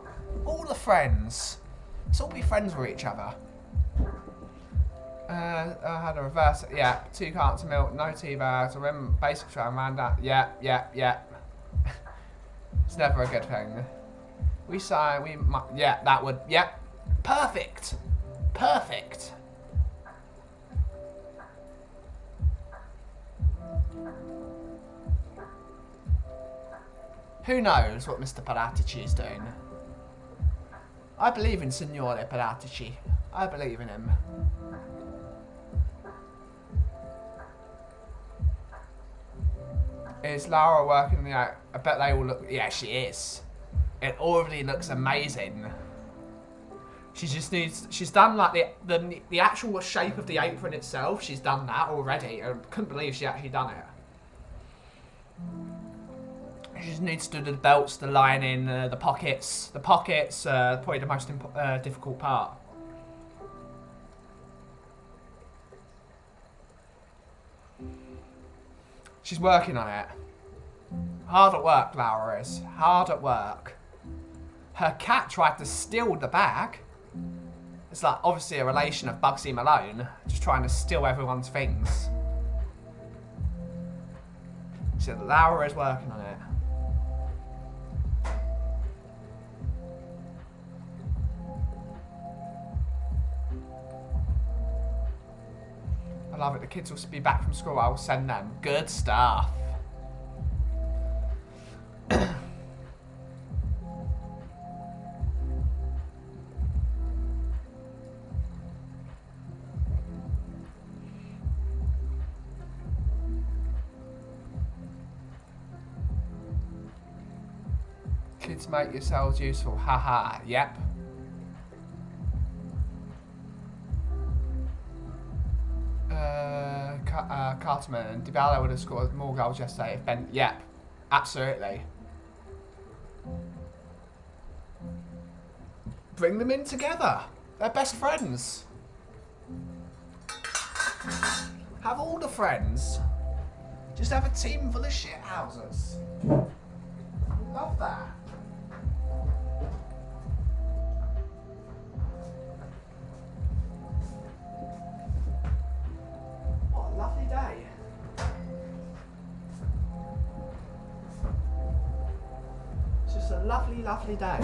All the friends. Let's all be friends with each other. I had a reverse... Yeah, 2 cartons of milk, no tea bags, a rim, basic try and round that. Yeah. It's never a good thing. Yeah, that would... Yeah. Perfect. Perfect. Who knows what Mr. Paratici is doing? I believe in Signore Paratici. I believe in him. Is Laura working the out? I bet they all look... Yeah, she is. It already looks amazing. She just needs... She's done like the actual shape of the apron itself. She's done that already. I couldn't believe she actually done it. She just needs to do the belts, the lining, the pockets. The pockets, probably the most difficult part. She's working on it. Hard at work, Laura is. Hard at work. Her cat tried to steal the bag. It's like obviously a relation of Bugsy Malone, just trying to steal everyone's things. She said Laura is working on it. I love it. The kids will be back from school. I will send them. Good stuff. Kids make yourselves useful. Haha. Yep. Cartman, Dybala would have scored more goals yesterday if Ben... Yep, absolutely. Bring them in together. They're best friends. Have all the friends. Just have a team full of shithousers. Love that. Lovely day. It's just a lovely, lovely day.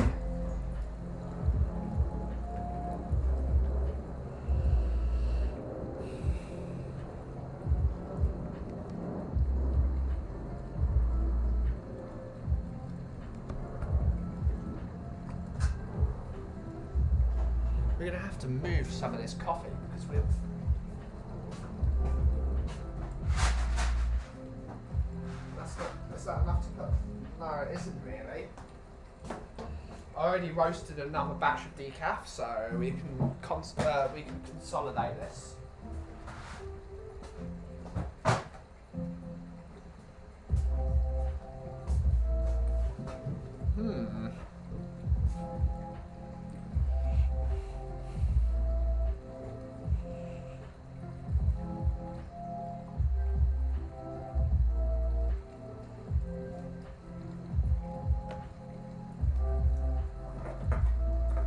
We're going to have to move some of this coffee because we've... Is that enough to put? No, it isn't really. I already roasted another batch of decaf, so we can consolidate this.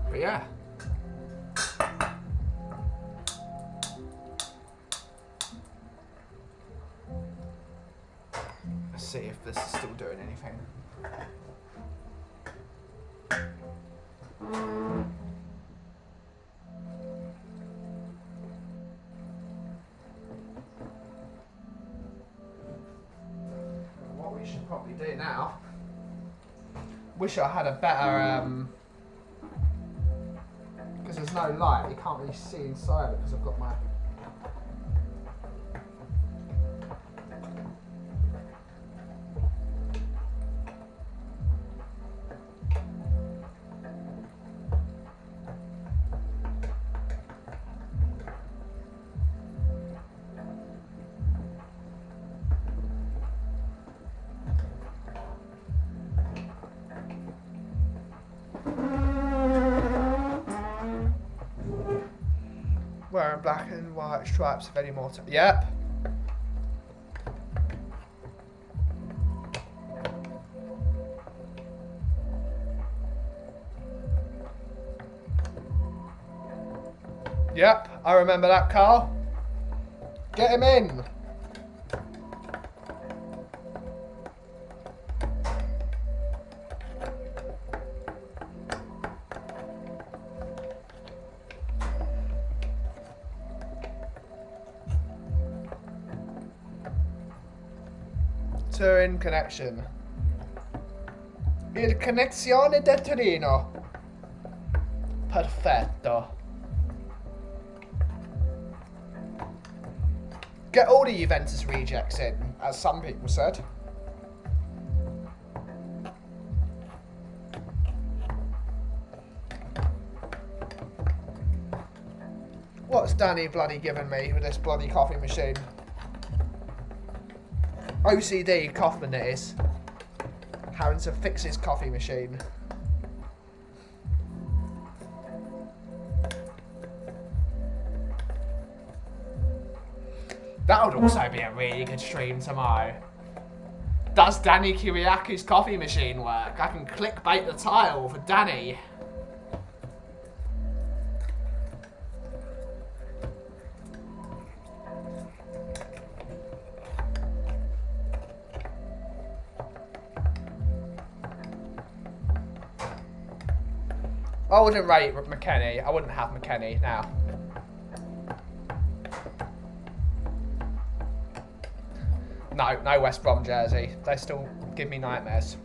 But yeah. Let's see if this is still doing anything. What we should probably do now. Wish I had a better because there's no light, you can't really see inside it because I've got my... Wearing black and white stripes of any more time. Yep. Yep, I remember that, Carl. Get him in. In connection. Il connessione del Torino. Perfetto. Get all the Juventus rejects in, as some people said. What's Danny bloody giving me with this bloody coffee machine? OCD Kaufman it is. Having to fix his coffee machine. That would also be a really good stream tomorrow. Does Danny Kyriaki's coffee machine work? I can clickbait the title for Danny. I wouldn't rate McKennie. I wouldn't have McKennie now. No West Brom jersey. They still give me nightmares.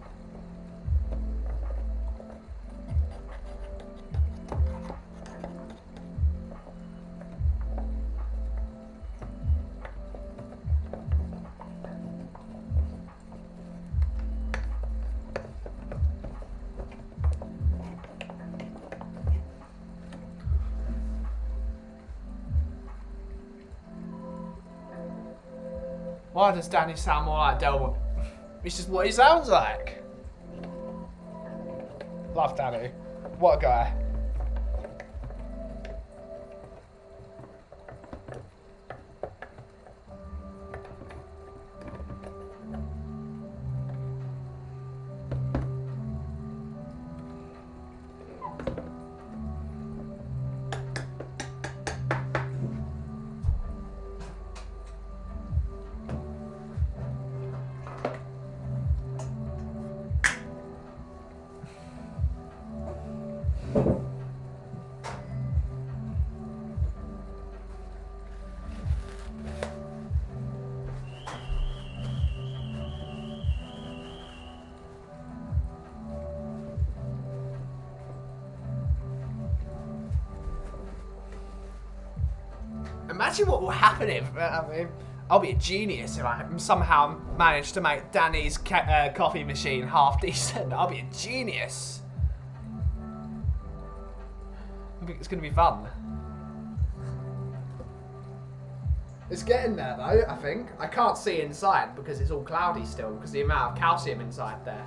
Why does Danny sound more like Delmont? It's just what he sounds like. Love Danny. What a guy. Imagine what will happen if I'll be a genius if I somehow manage to make Danny's coffee machine half decent. I'll be a genius. I think it's going to be fun. It's getting there though, I think. I can't see inside because it's all cloudy still because of the amount of calcium inside there.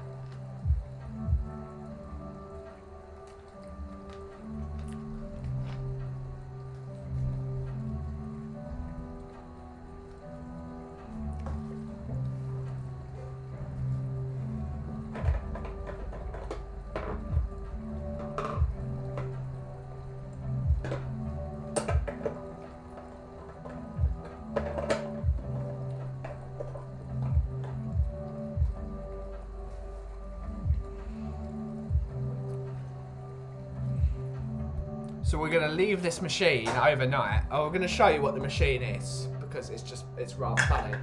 So we're going to leave this machine overnight. Oh, we're going to show you what the machine is because it's rather funny.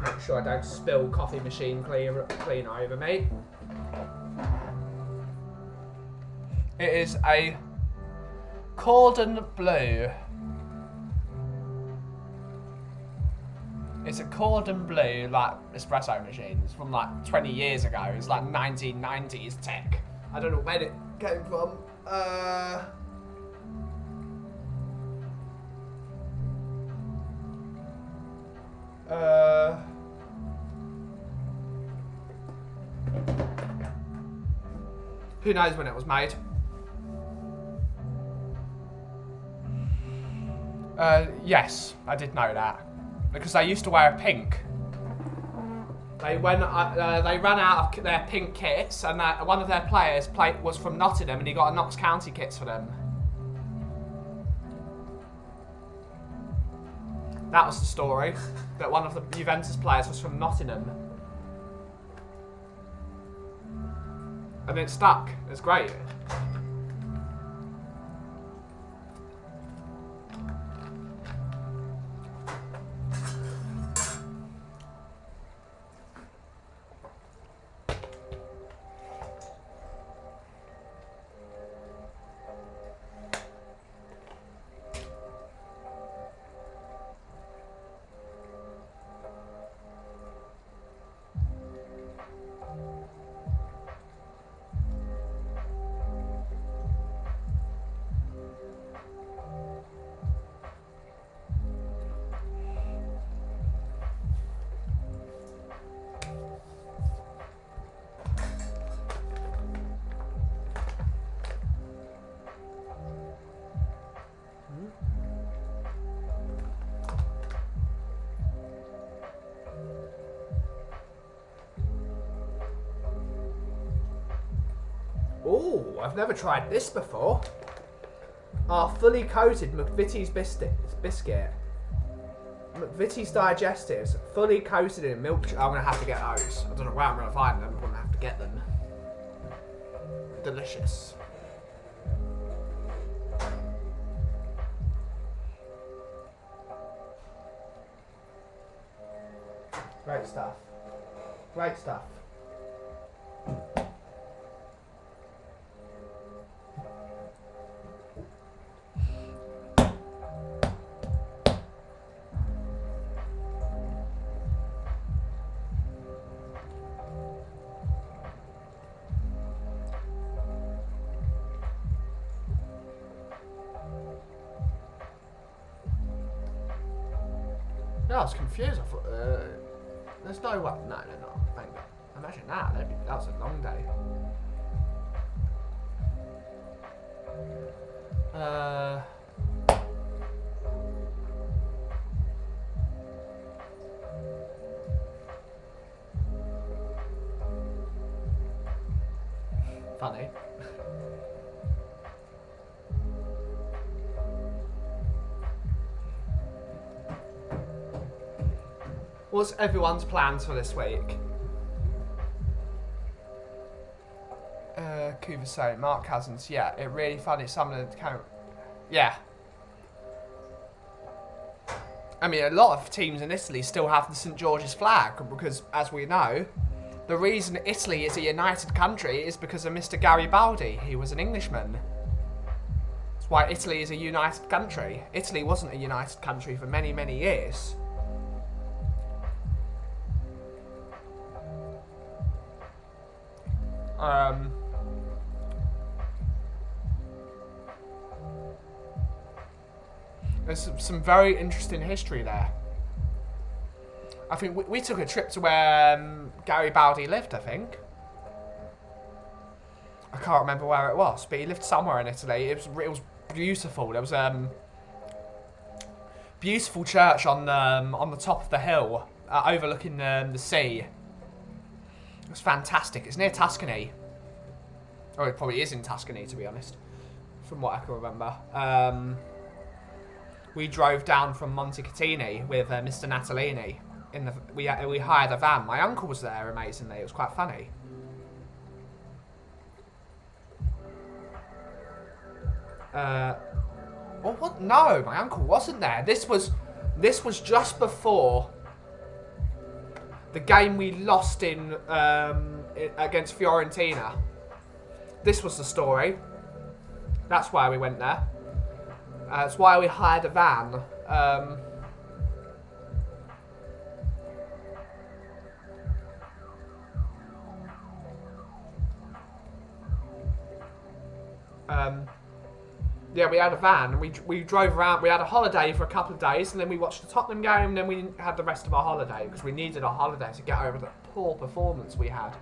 Make sure I don't spill coffee machine cleaner over me. It is a cordon bleu. It's a cordon bleu, like, espresso machine. It's from, like, 20 years ago. It's, like, 1990s tech. I don't know when it came from. Who knows when it was made? Yes, I did know that. Because they used to wear pink. They ran out of their pink kits, and one of their players was from Nottingham, and he got a Notts County kits for them. That was the story. That one of the Juventus players was from Nottingham, and it stuck. It's great. Ooh, I've never tried this before. Our fully coated McVitie's biscuit. McVitie's digestives, fully coated in milk. I'm gonna have to get those. I don't know where I'm gonna find them. I'm gonna have to get them. Delicious. Great stuff. Great stuff. Yeah, I was confused. I thought, there's no way. No, they're not. Thank God. Imagine that. That was a long day. Funny. What's everyone's plans for this week? Coover saying, Mark Cousins, yeah, it really funny. Some of the yeah. I mean, a lot of teams in Italy still have the St. George's flag because, as we know, the reason Italy is a united country is because of Mr. Garibaldi. He was an Englishman. That's why Italy is a united country. Italy wasn't a united country for many, many years. There's some very interesting history there. I think we took a trip to where Garibaldi lived, I think. I can't remember where it was, but he lived somewhere in Italy. It was beautiful. There was beautiful church on the top of the hill overlooking the sea. It was fantastic. It's near Tuscany. Or it probably is in Tuscany, to be honest, from what I can remember. We drove down from Montecatini with Mr. Natalini. We hired a van. My uncle was there, amazingly. It was quite funny. Well, what? No, my uncle wasn't there. This was just before the game we lost in against Fiorentina. This was the story. That's why we went there. That's why we hired a van. Yeah, we had a van and we drove around. We had a holiday for a couple of days and then we watched the Tottenham game and then we had the rest of our holiday because we needed a holiday to get over the poor performance we had.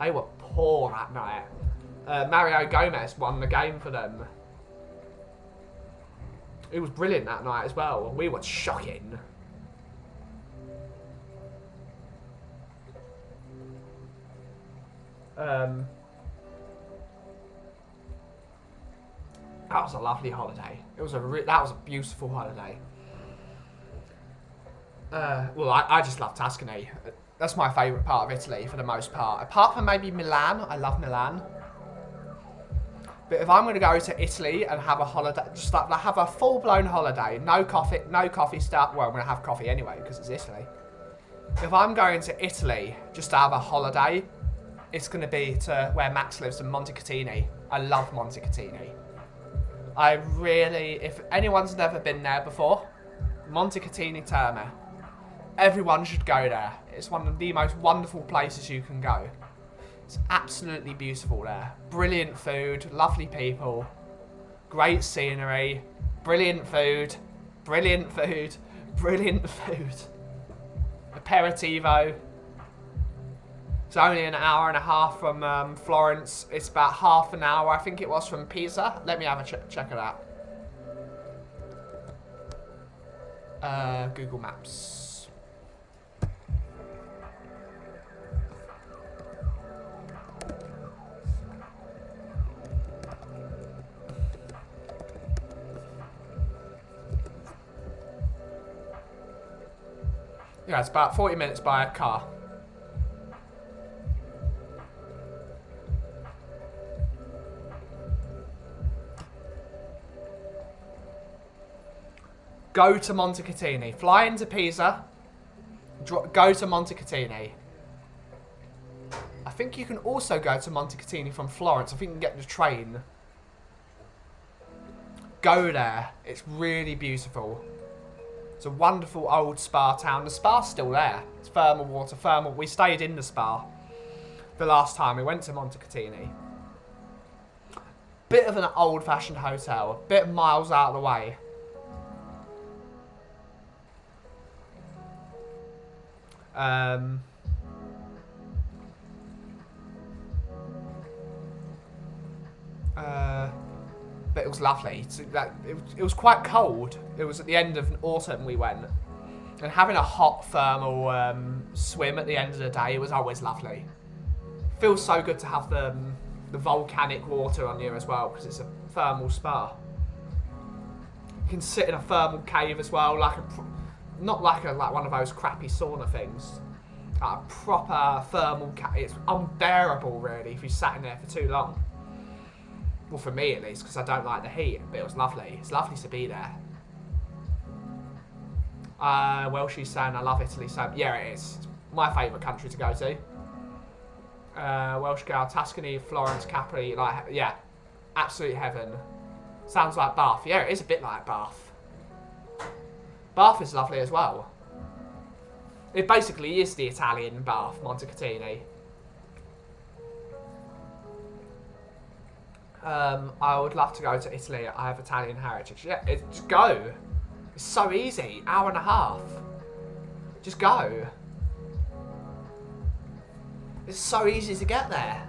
They were poor that night. Mario Gomez won the game for them. It was brilliant that night as well. We were shocking. That was a lovely holiday. That was a beautiful holiday. Well, I just love Tuscany. That's my favourite part of Italy for the most part. Apart from maybe Milan. I love Milan. But if I'm going to go to Italy and have a holiday, just like have a full-blown holiday, no coffee stuff. Well, I'm going to have coffee anyway because it's Italy. If I'm going to Italy just to have a holiday, it's going to be to where Max lives in Montecatini. I love Montecatini. If anyone's never been there before, Montecatini Terme. Everyone should go there. It's one of the most wonderful places you can go. It's absolutely beautiful there. Brilliant food, lovely people, great scenery, brilliant food, brilliant food, brilliant food. Aperitivo. It's only an hour and a half from Florence. It's about half an hour, I think it was, from Pisa. Let me have a check of that. Google Maps. Yeah, it's about 40 minutes by a car. Go to Montecatini. Fly into Pisa. go to Montecatini. I think you can also go to Montecatini from Florence. I think you can get the train. Go there. It's really beautiful. It's a wonderful old spa town. The spa's still there. It's thermal water, thermal. We stayed in the spa the last time we went to Montecatini. Bit of an old-fashioned hotel. A bit miles out of the way. But it was lovely. It was quite cold. It was at the end of autumn we went. And having a hot thermal swim at the end of the day was always lovely. Feels so good to have the volcanic water on you as well, because it's a thermal spa. You can sit in a thermal cave as well, not like one of those crappy sauna things. Like a proper thermal cave. It's unbearable really if you sat in there for too long. Well, for me at least, because I don't like the heat, but it was lovely. It's lovely to be there. Well, she's saying I love Italy, so yeah, it is. It's my favourite country to go to. Welsh girl, Tuscany, Florence, Capri, like, yeah, absolute heaven. Sounds like Bath. Yeah, it is a bit like Bath. Bath is lovely as well. It basically is the Italian Bath, Montecatini. I would love to go to Italy. I have Italian heritage. Yeah, just go. It's so easy. Hour and a half. Just go. It's so easy to get there.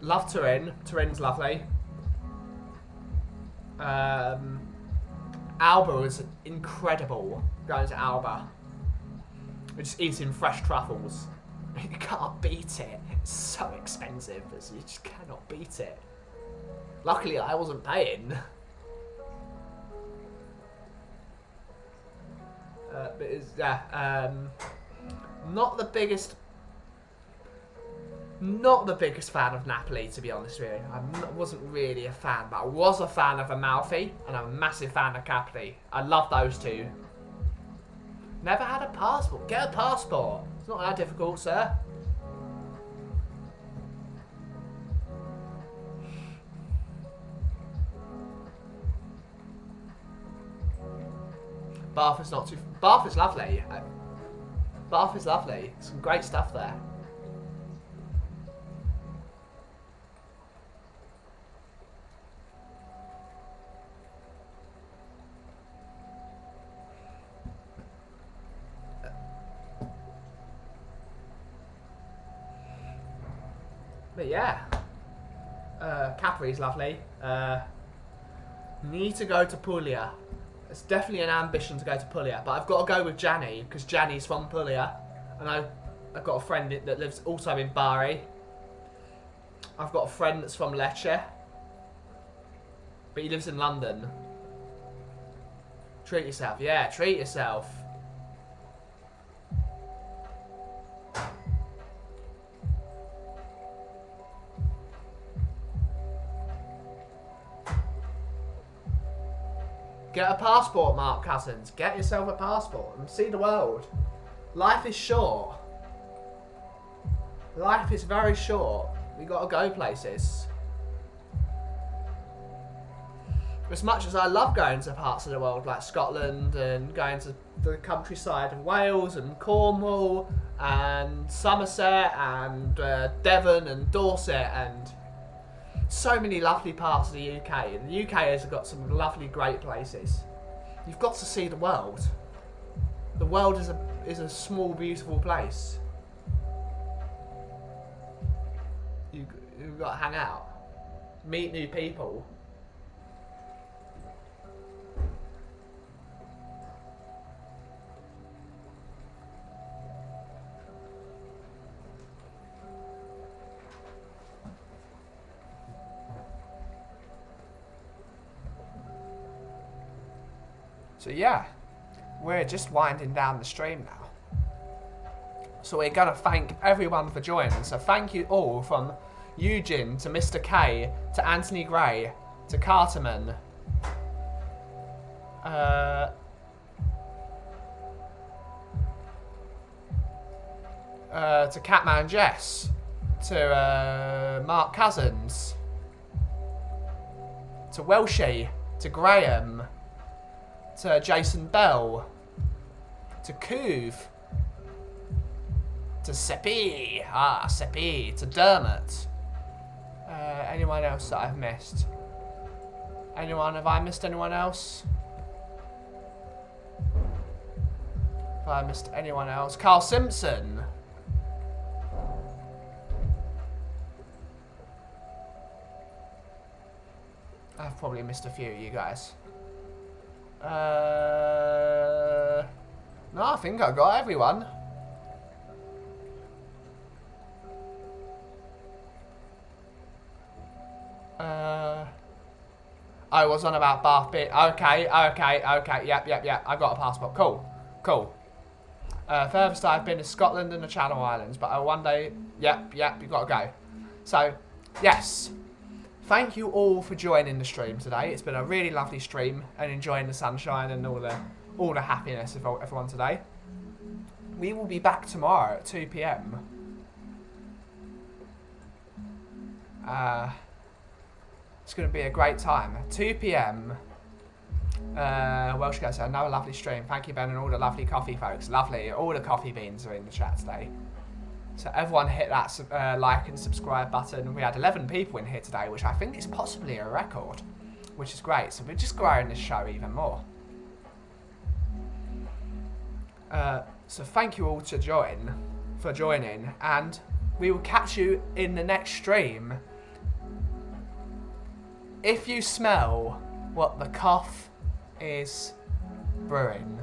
Love Turin. Turin's lovely. Alba was incredible. Going to Alba. We're just eating fresh truffles. You can't beat it. It's so expensive. You just cannot beat it. Luckily, I wasn't paying. But it's, yeah, not the biggest fan of Napoli, to be honest with you. I wasn't really a fan, but I was a fan of Amalfi, and I'm a massive fan of Capri. I love those two. Never had a passport. Get a passport. It's not that difficult, sir. Bath is not too... Bath is lovely. Bath is lovely. Some great stuff there. But yeah, Capri's lovely. Need to go to Puglia. It's definitely an ambition to go to Puglia, but I've got to go with Gianni because Gianni's from Puglia, and I've got a friend that lives also in Bari. I've got a friend that's from Lecce, but he lives in London. Treat yourself, yeah, treat yourself. Get a passport, Mark Cousins. Get yourself a passport and see the world. Life is short. Life is very short. We gotta go places. As much as I love going to parts of the world like Scotland and going to the countryside of Wales and Cornwall and Somerset and Devon and Dorset and so many lovely parts of the UK, and the UK has got some lovely, great places. You've got to see the world. The world is a small, beautiful place. You've got to hang out, meet new people. So yeah, we're just winding down the stream now. So we're going to thank everyone for joining. So thank you all, from Eugene to Mr. K to Anthony Gray to Carterman. To Catman Jess. To Mark Cousins. To Welshie. To Graham. To Jason Bell. To Coov. To Seppi. Seppi. To Dermot. Anyone else that I've missed? Have I missed anyone else? Have I missed anyone else? Carl Simpson. I've probably missed a few of you guys. No, I think I got everyone. I was on about Bath Beach. Okay. Yep. I got a passport. Cool. Furthest I've been is Scotland and the Channel Islands, but one day, yep, you got to go. So, yes. Thank you all for joining the stream today. It's been a really lovely stream and enjoying the sunshine and all the happiness of everyone today. We will be back tomorrow at 2 PM. It's going to be a great time. 2 PM. Welsh guys, another lovely stream. Thank you, Ben, and all the lovely coffee folks. Lovely. All the coffee beans are in the chat today. So everyone hit that like and subscribe button. We had 11 people in here today, which I think is possibly a record, which is great. So we're just growing this show even more. So thank you all for joining, and we will catch you in the next stream. If you smell what the Kauffie is brewing,